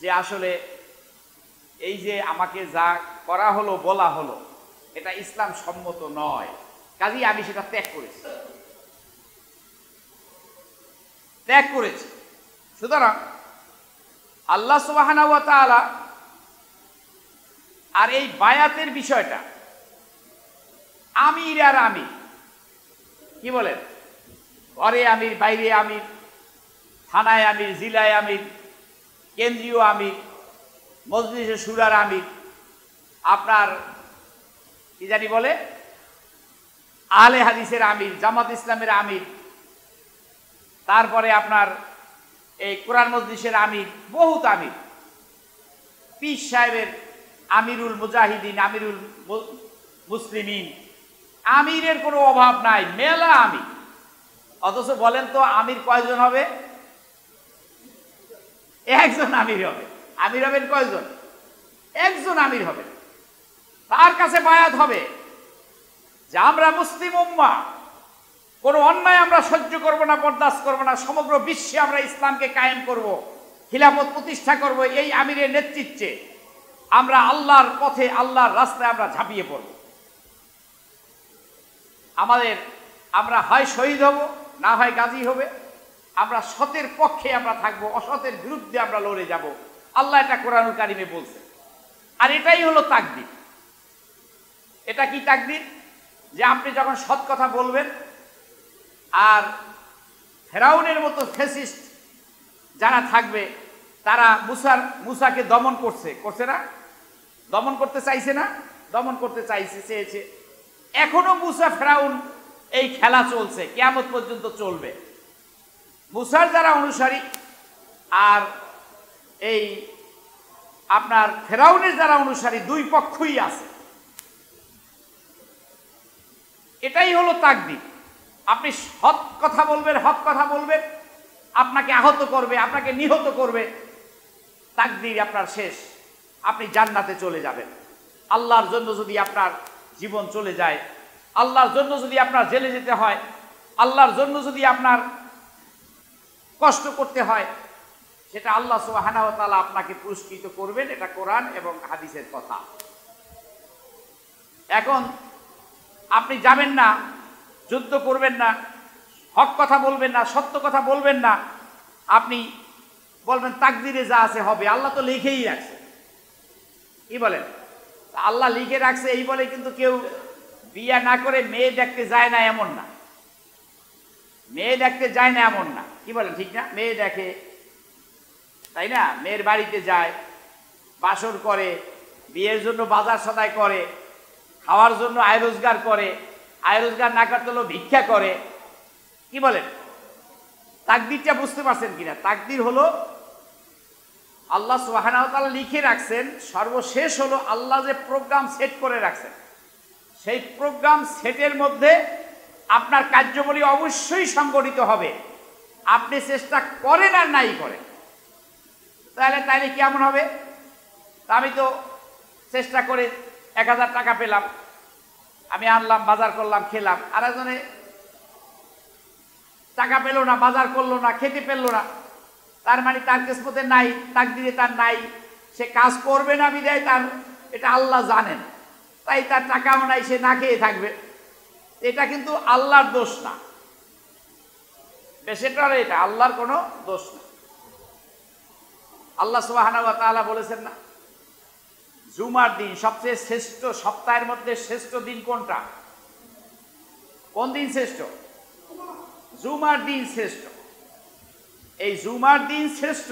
যে আসলে এই যে আমাকে যা করা হলো, বলা হলো, এটা ইসলাম সম্মত নয়। কাজেই আমি সেটা ত্যাগ করেছি, ত্যাগ করেছি। সুতরাং আল্লাহ সুবহানাহু ওয়া তাআলা আর এই বায়াতের বিষয়টা আমির আর আমির, কি বলেন, ঘরে আমির, বাইরে আমির, থানায় আমির, জেলায় আমির, কেন্দ্রীয় আমির, মজলিসে শুরার আমির, আপনার কি জানি বলে আহলে হাদিসের আমির, জামাত ইসলামের আমির, তারপরে আপনার এই কোরআন মজলিসের আমির, বহুত আমির, পীর সাহেবের আমিরুল মুজাহিদিন, আমিরুল মুসলিমিন, আমিরের কোনো অভাব নাই, মেলা আমির। অথচ বলেন তো আমির কয়জন হবে? একজন আমির হবে। আমির হবেন কয়জন? একজন আমির হবে। তার কাছে বায়াত হবে যে আমরা মুসলিম উম্মাহ, কোনো অন্যায় আমরা সহ্য করব না, বরদাস্ত করব না, সমগ্র বিশ্বে আমরা ইসলামকে কায়েম করব, খিলাফত প্রতিষ্ঠা করব। এই আমিরের নেতৃত্বে আমরা আল্লাহর পথে, আল্লাহর রাস্তায় আমরা ঝাঁপিয়ে পড়ব। আমরা হয় শহীদ হব, না হয় গাজী হবে। আমরা সতের পক্ষে আমরা থাকবো, অসতের বিরুদ্ধে আমরা লড়ে যাব। আল্লাহ এটা কোরআনুল কারিমে বলছে। আর এটাই হলো তাকদীর। এটা কি তাকদীর? যে আপনি যখন সৎ কথা বলবেন, আর ফেরাউনের মতো ফ্যাসিস্ট যারা থাকবে তারা মুসাকে দমন করছে না? দমন করতে চাইছে না? দমন করতে চেয়েছে। এখনো মুসা ফেরাউন এই খেলা চলছে, কিয়ামত পর্যন্ত চলবে। মুসার যারা অনুসারী আর এই আপনার ফেরাউনের যারা অনুসারী, দুই পক্ষই আছে। এটাই হলো তাকদীর। আপনি সৎ কথা বলবেন, হক কথা বলবেন, আপনাকে আহত করবে, আপনাকে নিহত করবে, তাকদীর আপনার শেষ, আপনি জান্নাতে চলে যাবেন। আল্লাহর জন্য যদি আপনার জীবন চলে যায়, আল্লাহর জন্য যদি আপনার জেলে যেতে হয়, আল্লাহর জন্য যদি আপনার কষ্ট করতে হয়, সেটা আল্লাহ সুবহানাহু ওয়া তাআলা আপনাকে পুরস্কৃত করবেন। এটা কোরআন এবং হাদিসের কথা। এখন আপনি যাবেন না, যুদ্ধ করবেন না, হক কথা বলবেন না, সত্য কথা বলবেন না, আপনি বলবেন তাকদীরে যা আছে হবে, আল্লাহ তো লিখেই রাখছে। কি বলেন? আল্লাহ লিখে রাখছে এই বলে কিন্তু কেউ বিয়ে না করে মেয়ে দেখতে যায় না এমন না। মেয়ে দেখতে যায় না এমন না। কি বলেন? ঠিক না? মেয়ে দেখে, তাই না? মেয়ের বাড়িতে যায়, বাসর করে, বিয়ের জন্য বাজার সদাই করে, খাওয়ার জন্য আয় রোজগার করে, আয় রোজগার না করতে হলেও ভিক্ষা করে। কি বলেন? তাকদীরটা বুঝতে পারছেন কিনা? তাকদীর হলো আল্লাহ সুবহানাহু ওয়া তাআলা লিখে রাখছেন। সর্বশেষ হলো আল্লাহ যে প্রোগ্রাম সেট করে রাখছেন, সেই প্রোগ্রাম সেটের মধ্যে আপনার কার্যাবলী অবশ্যই সংগঠিত হবে। আপনি চেষ্টা করেন আর নাই করেন, তাইলে কেমন হবে? আমি তো চেষ্টা করে 1000 টাকা পেলাম, আমি আনলাম, বাজার করলাম, খেলাম। আর একজনে টাকা পেল না, বাজার করলো না, খেতে পেলো না, তার মানে তার কিসমতে নাই, তাকদীরে তার নাই, সে কাজ করবে না বিধায় তার, এটা আল্লাহ জানেন, তাই তার টাকাও নাই, সে না খেয়ে থাকবে। এটা কিন্তু আল্লাহর দোষ না, সেটা এটা আল্লাহর কোনো দোষ না। আল্লাহ সুবহানাহু ওয়া তাআলা বলেছেন না, জুমার দিন সবচেয়ে শ্রেষ্ঠ, সপ্তাহের মধ্যে শ্রেষ্ঠ দিন কোনটা? কোন দিন শ্রেষ্ঠ? জুমার দিন শ্রেষ্ঠ। এই জুমার দিন শ্রেষ্ঠ।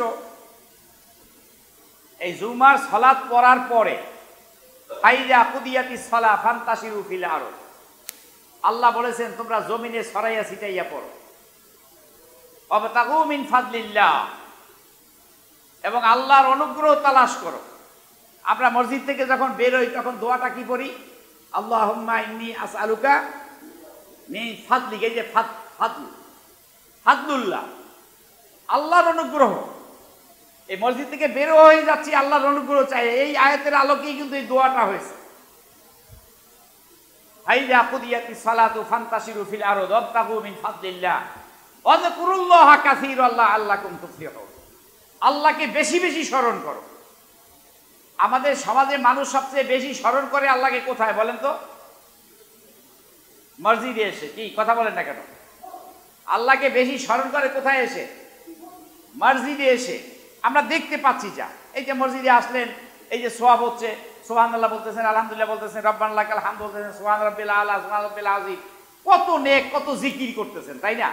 এই জুমার সালাত পড়ার পরে ফাইজা কুদিয়াতিস সালাহ ফান্তাশিরু ফিল আরদ, আল্লাহ বলেছেন তোমরা জমিনে ছড়াইয়া ছিটাইয়া পড়ো। ওয়াবতাগু মিন ফাদলিল্লাহ, এবং আল্লাহর অনুগ্রহ তালাশ করো। আমরা মসজিদ থেকে যখন বের হই তখন দোয়াটা কি পড়ি? আল্লাহুম্মা ইন্নী আসআলুকা মিন ফাদলিক। এই যে ফাদলুল্লাহ, আল্লাহর অনুগ্রহ। এই মসজিদ থেকে বের হয়ে যাচ্ছি, আল্লাহর অনুগ্রহ চাই। এই আয়াতের আলোকেই কিন্তু এই দোয়াটা হয়েছে। ফাইজা কুদিয়াতিস সালাতু ফান্তাশিরু ফিল আরদ ওয়াবতাগু মিন ফাদলিল্লাহ ওয়াযকুরুল্লাহা কাসীরান লাআল্লাকুম তুফলিহুন। আল্লাহকে বেশি বেশি স্মরণ করো। আমাদের সমাজে মানুষ সবচেয়ে বেশি স্মরণ করে আল্লাহকে কোথায় বলেন তো? মসজিদে এসে। কি কথা বলেন না কেন? আল্লাহকে বেশি স্মরণ করে কোথায় এসে? মসজিদে এসে। আমরা দেখতে পাচ্ছি যা, এই যে মসজিদে আসলেন, এই যে সওয়াব হচ্ছে, সুবহানাল্লাহ বলতেছেন, আলহামদুলিল্লাহ বলতেছেন, রব্বানা লাকাল হামদ বলতেছেন, সুবহান রাব্বিল আলা, সুবহান রাব্বিল আযীম, কত নেক, কত জিকির করতেছেন, তাই না?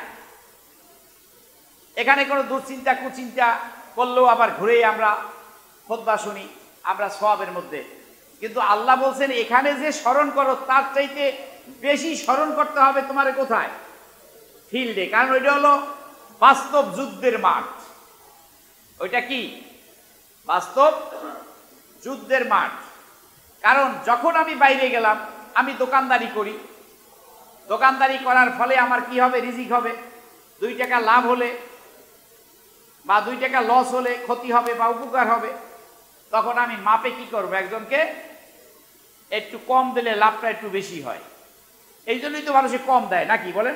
এখানে কোনো দুশ্চিন্তা কুচিন্তা করলেও আবার ঘুরে আমরা খুতবা শুনি, আমরা সওয়াবের মধ্যে। কিন্তু আল্লাহ বলছেন এখানে যে স্মরণ করো তার চাইতে বেশি স্মরণ করতে হবে তোমার কোথায়? ফিল্ডে, কারণ ওইটা হলো বাস্তব যুদ্ধের মাঠ। ওইটা কি? বাস্তব যুদ্ধের মাঠ। কারণ যখন আমি বাইরে গেলাম, আমি দোকানদারি করি, দোকানদারি করার ফলে আমার কি হবে? রিজিক হবে। 2 টাকা লাভ হলে বা 2 টাকা লস হলে ক্ষতি হবে বা উপকার হবে, তখন আমি মাপে কি করব? একজনকে একটু কম দিলে লাভটা একটু বেশি হয়। এই জন্যই তো মানুষে কম দেয়, নাকি বলেন?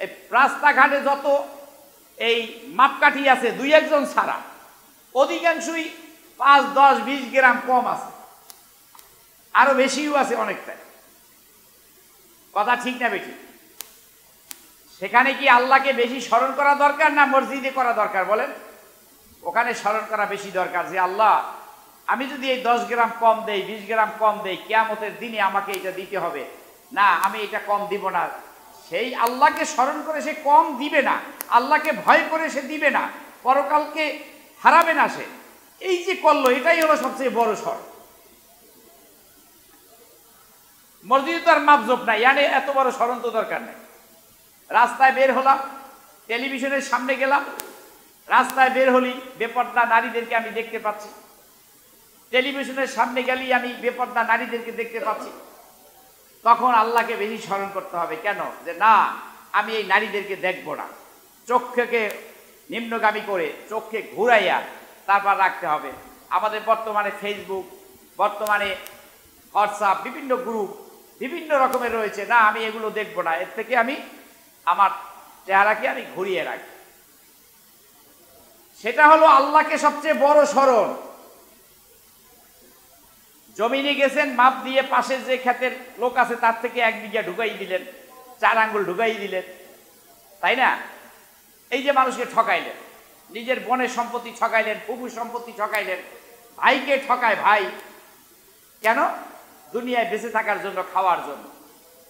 এই রাস্তাঘাটে যত এই মাপকাঠি আছে 2-1 জন ছাড়া, অধিকাংশই 5, 10, 20 গ্রাম কম আছে, আরো বেশিও আছে অনেকটাই। কথা ঠিক না বেঠি? সেখানে কি আল্লাহকে বেশি স্মরণ করা দরকার না মসজিদে করা দরকার বলেন? ওখানে স্মরণ করা বেশি দরকার, যে আল্লাহ আমি যদি এই 10 গ্রাম কম দেই, 20 গ্রাম কম দেই, কিয়ামতের দিনে আমাকে এটা দিতে হবে, না আমি এটা কম দিব না। সেই আল্লাহকে স্মরণ করে সে কম দিবে না, আল্লাহকে ভয় করে সে দিবে না, পরকালকে হারাবে না সে। এই যে করলো, এটাই হলো সবচেয়ে বড় স্মরণ। মসজিদে তো আর মাপজোপ নাই, মানে এত বড় স্মরণ তো দরকার নেই। রাস্তায় বের হলাম, টেলিভিশনের সামনে গেলাম, রাস্তায় বের হলি বেপর্দা নারীদেরকে আমি দেখতে পাচ্ছি, টেলিভিশনের সামনে গেলেই আমি বেপর্দা নারীদেরকে দেখতে পাচ্ছি, তখন আল্লাহকে বেশি স্মরণ করতে হবে। কেন? যে না, আমি এই নারীদেরকে দেখব না। চোখকে নিম্নগামী করে, চোখকে ঘুরাইয়া তারপর রাখতে হবে। আমাদের বর্তমানে ফেসবুক, বর্তমানে হোয়াটসঅ্যাপ, বিভিন্ন গ্রুপ বিভিন্ন রকমের রয়েছে, না আমি এগুলো দেখব না, এর থেকে আমি আমার চেহারাকে আমি ঘুরিয়ে রাখি। সেটা হলো আল্লাহকে সবচেয়ে বড় স্মরণ। জমিনে গেছেন, মাপ দিয়ে পাশে যে ক্ষেতের লোক আছে তার থেকে 1 বিঘা ঢুকাই দিলেন, 4 আঙ্গুল ঢুকাই দিলেন, তাই না? এই যে মানুষকে ঠকাইলেন, নিজের বোনের সম্পত্তি ঠকাইলেন, ফুফুর সম্পত্তি ঠকাইলেন, ভাইকে ঠকায় ভাই। কেন? দুনিয়ায় বেঁচে থাকার জন্য, খাওয়ার জন্য।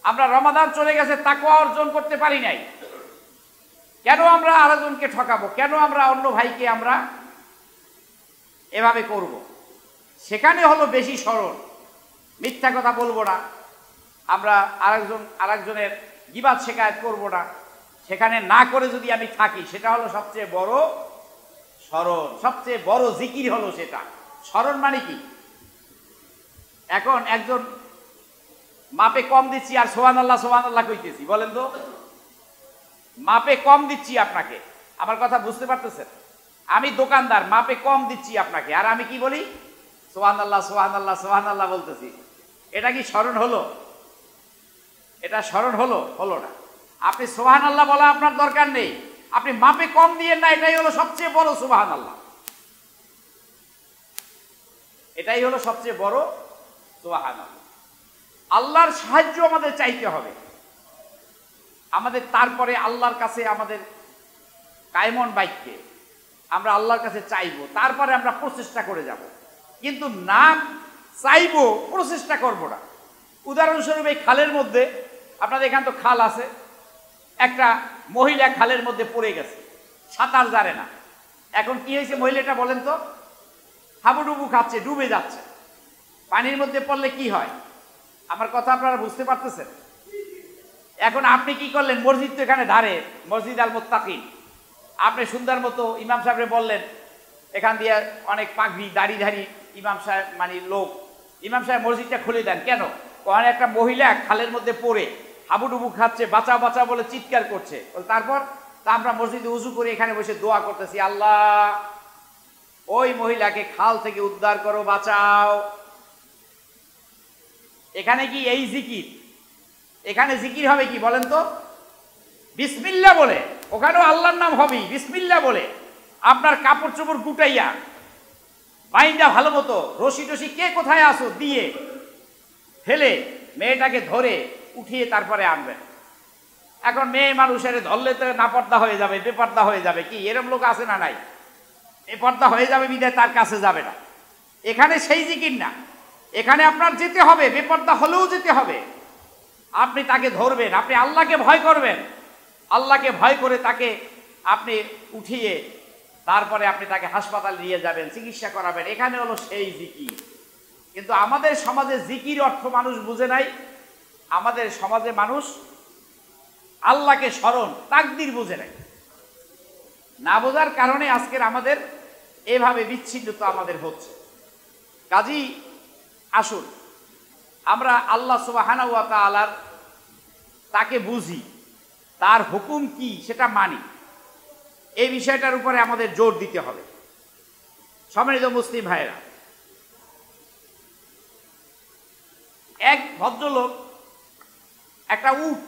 আমরা রমাদান চলে গেছে, তাকওয়া অর্জন করতে পারি নাই, কেন আমরা আরেকজনকে ঠকাবো? কেন আমরা অন্য ভাইকে আমরা এভাবে করব? সেখানে হলো বেশি স্মরণ। মিথ্যা কথা বলবো না, আমরা আরেকজনের গীবাত শিকায়াত করব না, সেখানে না করে যদি আমি থাকি, সেটা হলো সবচেয়ে বড় স্মরণ, সবচেয়ে বড় জিকির হলো সেটা। স্মরণ মানে কি? এখন একজন মাপে কম দিচ্ছি আর সুবহানাল্লাহ সুবহানাল্লাহ কইতেছি, বলেন তো? মাপে কম দিচ্ছি আপনাকে, আমার কথা বুঝতে পারতেছেন? আমি দোকানদার, মাপে কম দিচ্ছি আপনাকে, আর আমি কি বলি? সুবহানাল্লাহ সুবহানাল্লাহ সুবহানাল্লাহ বলতেছি। এটা কি স্মরণ হলো? এটা স্মরণ হলো? হলো না। আপনি সুবহানাল্লাহ বলা আপনার দরকার নেই, আপনি মাপে কম দিয়েন না, এটাই হলো সবচেয়ে বড় সুবহানাল্লাহ। এটাই হলো সবচেয়ে বড় সুবহানাল্লাহ। আল্লাহর সাহায্য আমাদের চাইতে হবে, আমাদের তারপরে আল্লাহর কাছে আমাদের কায়মন বাক্যে আমরা আল্লাহর কাছে চাইবো, তারপরে আমরা প্রচেষ্টা করে যাব। কিন্তু না চাইবো, প্রচেষ্টা করব না। উদাহরণস্বরূপ এই খালের মধ্যে, আপনাদের এখানে তো খাল আছে, একটা মহিলা খালের মধ্যে পড়ে গেছে, সাঁতার জানে না। এখন কি হয়েছে মহিলাটা বলেন তো? হাবুডুবু খাচ্ছে, ডুবে যাচ্ছে। পানির মধ্যে পড়লে কি হয়? আমার কথা আপনারা বুঝতে পারতেছেন? এখন আপনি কি করলেন? মসজিদ তো এখানে ধারে, মসজিদ আল মুত্তাকিন, আপনি সুন্দর মতো ইমাম সাহেবরে বললেন, এখান দিয়ে অনেক পাগড়ি দাড়িধারী ইমাম সাহেব মানে লোক, ইমাম সাহেব মসজিদটা খুলে দেন। কেন? কারণ একটা মহিলা খালের মধ্যে পড়ে হাবুডুবু খাচ্ছে, বাঁচাও বাঁচাও বলে চিৎকার করছে। তারপর তা আমরা মসজিদে উজু করে এখানে বসে দোয়া করতেছি, আল্লাহ ওই মহিলাকে খাল থেকে উদ্ধার করো, বাঁচাও। এখানে কি এই জিকির? এখানে জিকির হবে কি বলেন তো? বিসমিল্লাহ বলে। ওখানেও আল্লাহর নাম হবেই, বিসমিল্লাহ বলে। আপনার কাপড় চোপড় গুটাইয়া বাইন্দা ভালো মতো, রশি টসি কে কোথায় আসো দিয়ে ফেলে মেয়েটাকে ধরে উঠিয়ে তারপরে আনবেন। এখন মেয়ে মানুষের ধরলে তো নাপর্দা হয়ে যাবে, বেপর্দা হয়ে যাবে। কি এরকম লোক আছে না নাই? বেপর্দা হয়ে যাবে বিদায় তার কাছে যাবে না। এখানে সেই জিকির না, এখানে আপনার যেতে হবে, বেপর্দা হলেও যেতে হবে। আপনি তাকে ধরবেন, আপনি আল্লাহকে ভয় করবেন, আল্লাহকে ভয় করে তাকে আপনি উঠিয়ে তারপরে আপনি তাকে হাসপাতালে নিয়ে যাবেন, চিকিৎসা করাবেন। এখানে হলো সেই জিকির। কিন্তু আমাদের সমাজে জিকির অর্থ মানুষ বুঝে নাই, আমাদের সমাজে মানুষ আল্লাহকে স্মরণ তাকদীর বোঝে নাই, না বোঝার কারণে আজকের আমাদের এভাবে বিচ্ছিন্নতা আমাদের হচ্ছে। কাজী আসুন আমরা আল্লাহ সুবহানাহু ওয়া তাআলার তাকে বুঝি, তার হুকুম কি সেটা মানি, এই বিষয়টার উপরে আমাদের জোর দিতে হবে। সম্মানিত মুসলিম ভাইরা, এক ভদ্রলোক একটা উট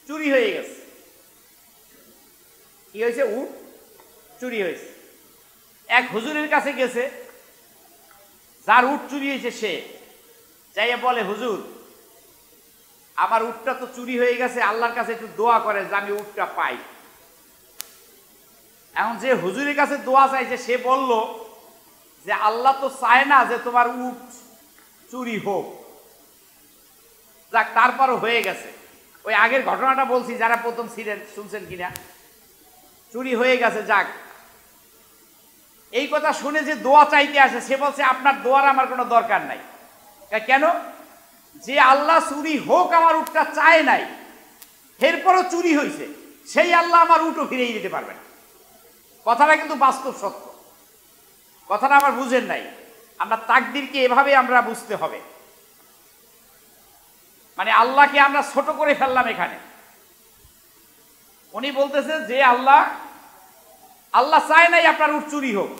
চুরি হয়ে গেছে। কি হয়েছে? উট চুরি হয়েছে। এক হুজুরের কাছে গেছে, যার উট চুরি হয়েছে সে চাইয়া বলে, হুজুর আমার উটটা তো চুরি হয়ে গেছে, আল্লাহর কাছে একটু দোয়া করে যে আমি উটটা পাই। এখন যে হুজুরের কাছে দোয়া চাইছে সে বলল যে আল্লাহ তো চায় না যে তোমার উট চুরি হোক, যাক তারপরও হয়ে গেছে। ওই আগের ঘটনাটা বলছি, যারা প্রথম ছিলেন শুনছেন কিনা, চুরি হয়ে গেছে, যাক। এই কথা শুনে যে দোয়া চাইতে আসে সে বলছে আপনার দোয়ার আমার কোনো দরকার নাই। কেন? যে আল্লাহ চুরি হোক আমার উটটা চায় নাই, এরপরও চুরি হয়েছে, সেই আল্লাহ আমার উটও ফিরিয়ে দিতে পারবে না। কথাটা কিন্তু বাস্তব সত্য, কথাটা আমার বুঝেন নাই। আমরা তাকদীরকে এভাবে আমরা বুঝতে হবে, মানে আল্লাহকে আমরা ছোট করে ফেললাম এখানে। উনি বলতেছে যে আল্লাহ চায় নাই আপনার উট চুরি হোক,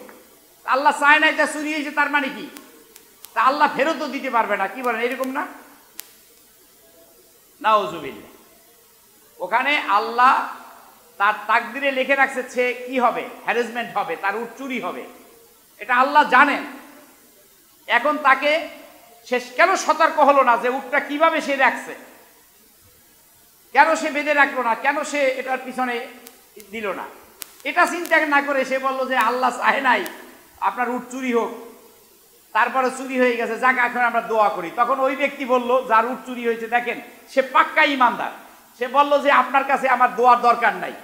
আল্লাহ চায় নাই তা চুরি হয়েছে, তার মানে কি? তা আল্লাহ ফেরতও দিতে পারবে না, কি বলেন? এরকম না? নাউজুবিল্লাহ। ওখানে আল্লাহ তার তাকদীরে লিখে রাখছে সে কি হবে, হ্যারাসমেন্ট হবে, তার উট চুরি হবে, এটা আল্লাহ জানেন। এখন তাকে সে কেন সতর্ক হলো না যে উটটা কিভাবে সে রাখছে, কেন সে বেঁধে রাখলো না, কেন সে এটার পিছনে দিল না? এটা চিন্তা না করে সে বললো যে আল্লাহ চায় নাই আপনার উট চুরি হোক, তারপরে চুরি হয়ে গেছে, যাক এখন আমরা দোয়া করি। তখন ওই ব্যক্তি বলল যার উট চুরি হয়েছে, দেখেন সে পাক্কা ইমানদার, সে বলল যে আপনার কাছে আমার দোয়ার দরকার নাই,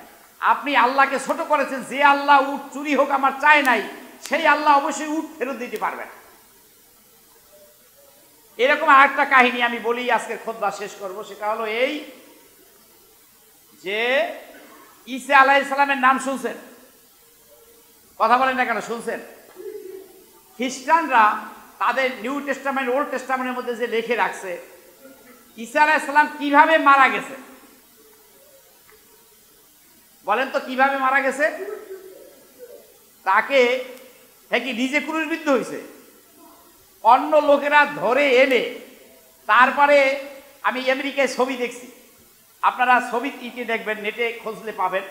আপনি আল্লাহকে ছোট করেছেন। যে আল্লাহ উট চুরি হোক আমার চায় নাই, সেই আল্লাহ অবশ্যই উট ফেরত দিতে পারবেন। এরকম আরেকটা কাহিনী আমি বলি, আজকের খুতবা শেষ করব। সেটা হলো এই যে ঈসা আলাইহিস সালামের নাম শুনছেন? কথা বলেন না কেন? শুনছেন? খ্রিস্টানরা তাদের নিউ টেস্টামেন্ট ওল্ড টেস্টামেন্টের মধ্যে যে লিখে রাখছে ঈসা আলাইহিস সালাম কিভাবে মারা গেছে, বলেন তো কিভাবে মারা গেছে? তাকে কি নিজে ক্রুশবিদ্ধ হয়েছে? অন্য লোকেরা ধরে এনে তারপরে, আমি আমেরিকায় ছবি দেখছি, আপনারা ছবি ইতে দেখবেন, নেটে খুঁজলে পাবেন,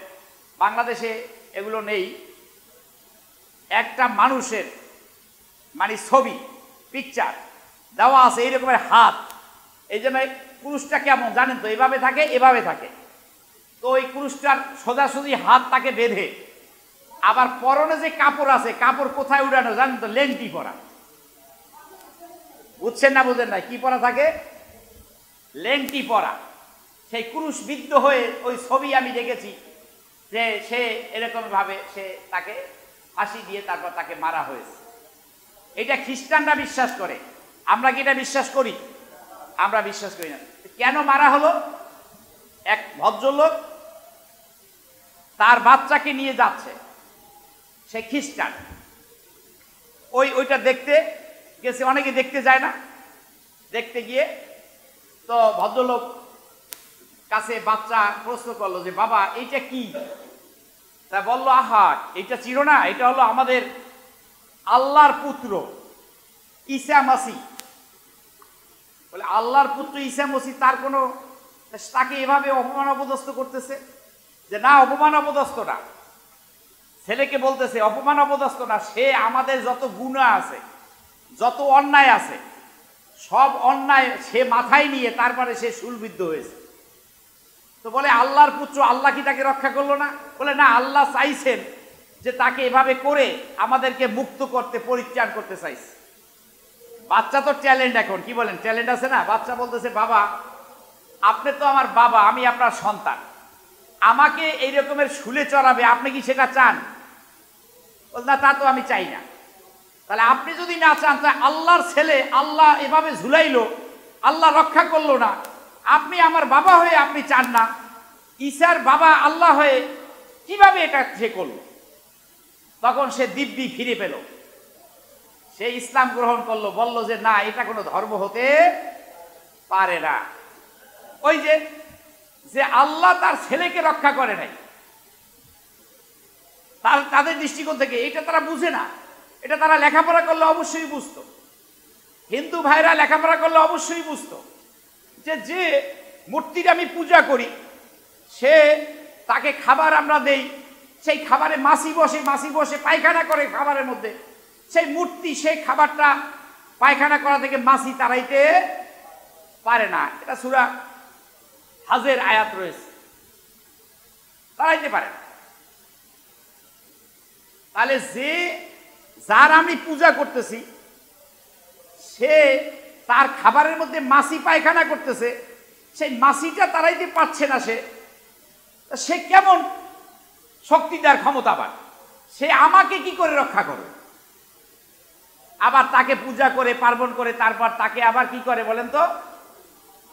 বাংলাদেশে এগুলো নেই। একটা মানুষের মানে ছবি, পিকচার দেওয়া আছে, এই রকমের হাত, এই জন্য ক্রুশটা কেমন জানেন তো? এভাবে থাকে, এভাবে থাকে। তো ওই ক্রুশটার সোজাসুজি হাত তাকে বেঁধে, আবার পরনে যে কাপড় আছে, কাপড় কোথায় উড়ানো জানেন তো? লেংটি পরা। বুঝছেন না? বুঝেন না? কি পরা থাকে? লেংটি পরা। সেই ক্রুশবিদ্ধ হয়ে ওই ছবি আমি দেখেছি যে সে এরকম ভাবে সে তাকে ফাঁসি দিয়ে তারপর তাকে মারা হয়েছে। এটা খ্রিস্টানরা বিশ্বাস করে, আমরা কি এটা বিশ্বাস করি? আমরা বিশ্বাস করি না। কেন মারা হলো? এক ভদ্রলোক তার বাচ্চাকে নিয়ে যাচ্ছে, সে খ্রিস্টান, ওইটা দেখতে গেছে, অনেকে দেখতে যায় না, দেখতে গিয়ে তো ভদ্রলোক কাছে বাচ্চা প্রশ্ন করলো যে বাবা এইটা কি? তা বললো, আহা এটা চিনো না, এটা হলো আমাদের আল্লাহর পুত্র ঈসা মাসিহ। বলে আল্লাহর পুত্র ঈসা মাসিহ, তার কোনো, তাকে এভাবে অপমান অপদস্থ করতেছে? যে না, অপমান অপদস্থ না, ছেলেকে বলতেছে অপমান অপদস্থ না, সে আমাদের যত গুনাহ আছে, যত অন্যায় আছে, সব অন্যায় সে মাথায় নিয়ে তারপরে সে শূলবিদ্ধ হয়েছে। তো বলে আল্লাহর পুত্র, আল্লাহ কি তাকে রক্ষা করলো না? বলে না, আল্লাহ চাইছেন যে তাকে এভাবে করে আমাদেরকে মুক্ত করতে, পরিত্রাণ করতে চাইছে। বাচ্চা তো ট্যালেন্ট, এখন কি বলেন, ট্যালেন্ট আছে না? বাচ্চা বলতেছে বাবা আপনি তো আমার বাবা, আমি আপনার সন্তান, আমাকে এই রকমের শুলে চড়াবে, আপনি কি সেটা চান? বল না, তা তো আমি চাই না। তাহলে আপনি যদি না চান, তাহলে আল্লাহর ছেলে আল্লাহ এভাবে ঝুলাইলো, আল্লাহ রক্ষা করলো না, আপনি আমার বাবা হয়ে আপনি চান না, ঈসার বাবা আল্লাহ হয়ে কিভাবে এটা সে করলো? তখন সে দিব্যি ফিরে পেল, সে ইসলাম গ্রহণ করলো, বলল যে না, এটা কোনো ধর্ম হতে পারে না। ওই যে আল্লাহ তার ছেলেকে রক্ষা করে নাই, তাদের দৃষ্টিকোণ থেকে এটা তারা বুঝে না। এটা তারা লেখাপড়া করলে অবশ্যই বুঝতো, হিন্দু ভাইরা লেখাপড়া করলে অবশ্যই বুঝতো যে মূর্তির আমি পূজা করি, সে তাকে খাবার আমরা দেই, সেই খাবারে মাছি বসে পায়খানা করে খাবারের মধ্যে, সেই মূর্তি সেই খাবারটা পায়খানা করা থেকে মাছি তাড়াইতে পারে না। এটা সূরা হাজের আয়াত রয়েছে, তাড়াইতে পারে না। তাহলে যার আমি পূজা করতেছি, সে তার খাবারের মধ্যে মাছি পায়খানা করতেছে, সেই মাছিটা তাড়াইতে পারছে না, সে কেমন শক্তিদার ক্ষমতাবান, সে আমাকে কি করে রক্ষা করবে? আবার তাকে পূজা করে পার্বণ করে তারপর তাকে আবার কি করে বলেন তো?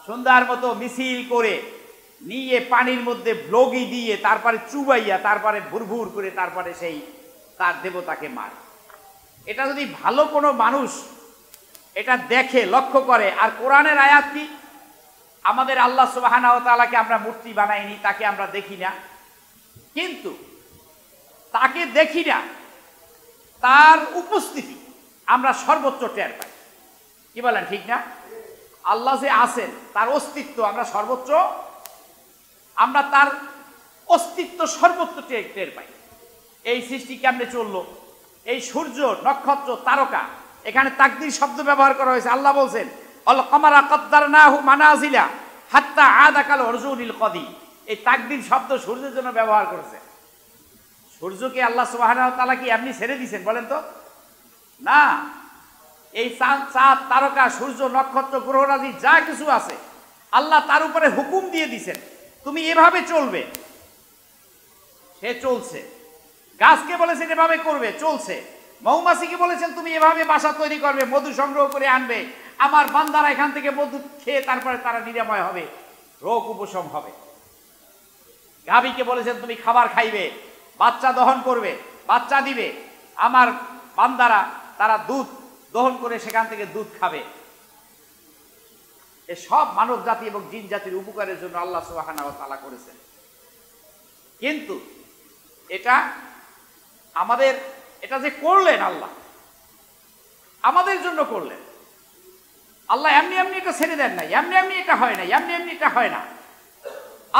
সুন্দর মতো মিছিল করে নিয়ে পানির মধ্যে ব্লগি দিয়ে তারপরে চুবাইয়া তারপরে ভুরভুর করে তারপরে সেই তার দেবতাকে মারে। এটা যদি ভালো কোনো মানুষ এটা দেখে, লক্ষ্য করে, আর কোরআনের আয়াত কি? আমাদের আল্লাহ সুবহানাহু ওয়া তাআলাকে আমরা মূর্তি বানাইনি, তাকে আমরা দেখি না, কিন্তু তাকে দেখি না, তার উপস্থিতি আমরা সর্বোচ্চ টের পাই। কি বলেন, ঠিক না? আল্লাহ যে আছেন, তার অস্তিত্ব আমরা সর্বোচ্চ, আমরা তার অস্তিত্ব সর্বোচ্চ টের পাই। এই সৃষ্টি কেমনে চললো, এই সূর্য, নক্ষত্র, তারকা, এখানে তাকদীর শব্দ ব্যবহার করা হয়েছে। আল্লাহ বলছেন আল কামারা কদ্দারনাহু মানাজিলা হাত্তা আদা কাল উরজুনিল কদিম। এই তাকদীর শব্দ সূর্যের জন্য ব্যবহার করেছে। সূর্যকে আল্লাহ সুবহানাহু ওয়া তাআলা কি এমনি ছেড়ে দিয়েছেন বলেন তো? না, এই চাঁদ, তারকা, সূর্য, নক্ষত্র, গ্রহরাজি যা কিছু আছে, আল্লাহ তার উপরে হুকুম দিয়ে দিয়েছেন তুমি এভাবে চলবে, সে চলছে। গাছকে বলেছেন এভাবে করবে, চলছে। মৌমাছিকে বলেছেন তুমি এভাবে বাসা তৈরি করবে, মধু সংগ্রহ করে আনবে, আমার বান্দারা এখান থেকে মধু খেয়ে তারপরে তারা নিরাময় হবে, রোগ উপশম হবে। গাভীকে বলেছেন তুমি খাবার খাইবে, বাচ্চা দহন করবে, বাচ্চা দিবে, আমার বান্দারা তারা দুধ দহন করে সেখান থেকে দুধ খাবে। এ সব মানব জাতি এবং জিন জাতির উপকারের জন্য আল্লাহ সুবহানাহু ওয়া তাআলা করেছেন। কিন্তু এটা আমাদের, এটা যে করলেন আল্লাহ আমাদের জন্য করলেন, আল্লাহ এমনি এমনি এটা ছেড়ে দেন নাই, এমনি এমনি এটা হয় না, এমনি এমনি এটা হয় না।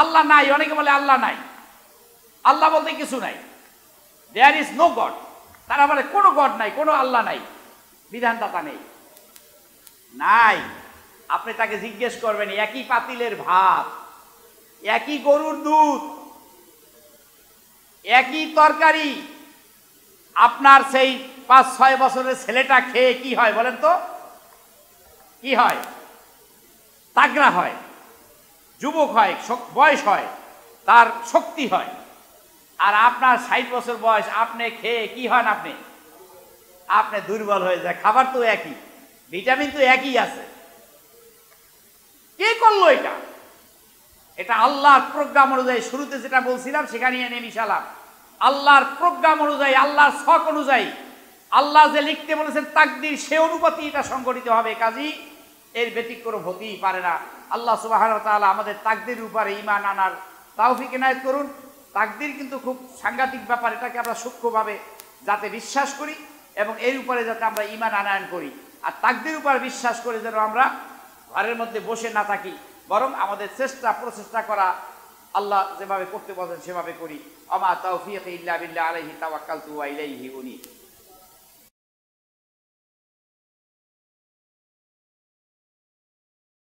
আল্লাহ নাই, অনেকে বলে আল্লাহ নাই, আল্লাহ বলতে কিছু নাই, দেয়ার ইজ নো গড। তারা বলে কোনো গড নাই, কোনো আল্লাহ নাই, বিধানদাতা নেই। নাই, আপনি তাকে জিজ্ঞেস করবেন, একই পাতিলের ভাত, একই গরুর দুধ, একই তরকারি, আপনার সেই 5-6 বছরের ছেলেটা খেয়ে কি হয় বলেন তো? কি হয়? তাগড়া হয়, যুবক হয়, বয়স হয়, তার শক্তি হয়। আর আপনার 60 বছর বয়স, আপনি খেয়ে কি হন? আপনি দুর্বল হয়ে যায়। খাবার তো একই, ভিটামিন তো একই আছে। কে করলো এটা? এটা আল্লাহর প্রোগ্রাম অনুযায়ী, শুরুতে যেটা বলছিলাম সেখানে এনে মিশালাম। আল্লাহর প্রোগ্রাম অনুযায়ী, আল্লাহর শখ অনুযায়ী, আল্লাহ যে লিখতে বলেছেন তাকদীর, সে অনুপাতে এটা সংগঠিত হবে। কাজী এর ব্যতিক্রম হতেই পারে না। আল্লাহ সুবহানাহু ওয়া তাআলা আমাদের তাকদীর উপরে ঈমান আনার তৌফিক ইনায়েত করুন। তাকদীর কিন্তু খুব সাংঘাতিক ব্যাপার, এটাকে আমরা সূক্ষ্মভাবে যাতে বিশ্বাস করি এবং এর উপরে যাতে আমরা ঈমান আনয়ন করি। আর তাকদীর উপর বিশ্বাস করে যেন আমরা ঘরের মধ্যে বসে না থাকি, বরং আমাদের প্রচেষ্টা করা, আল্লাহ যেভাবে করতে বলেন সেভাবে করি। আমা তাওফীক ইল্লা বিল্লাহ আলাইহি তাওয়াক্কালতু ওয়া ইলাইহি উনীব।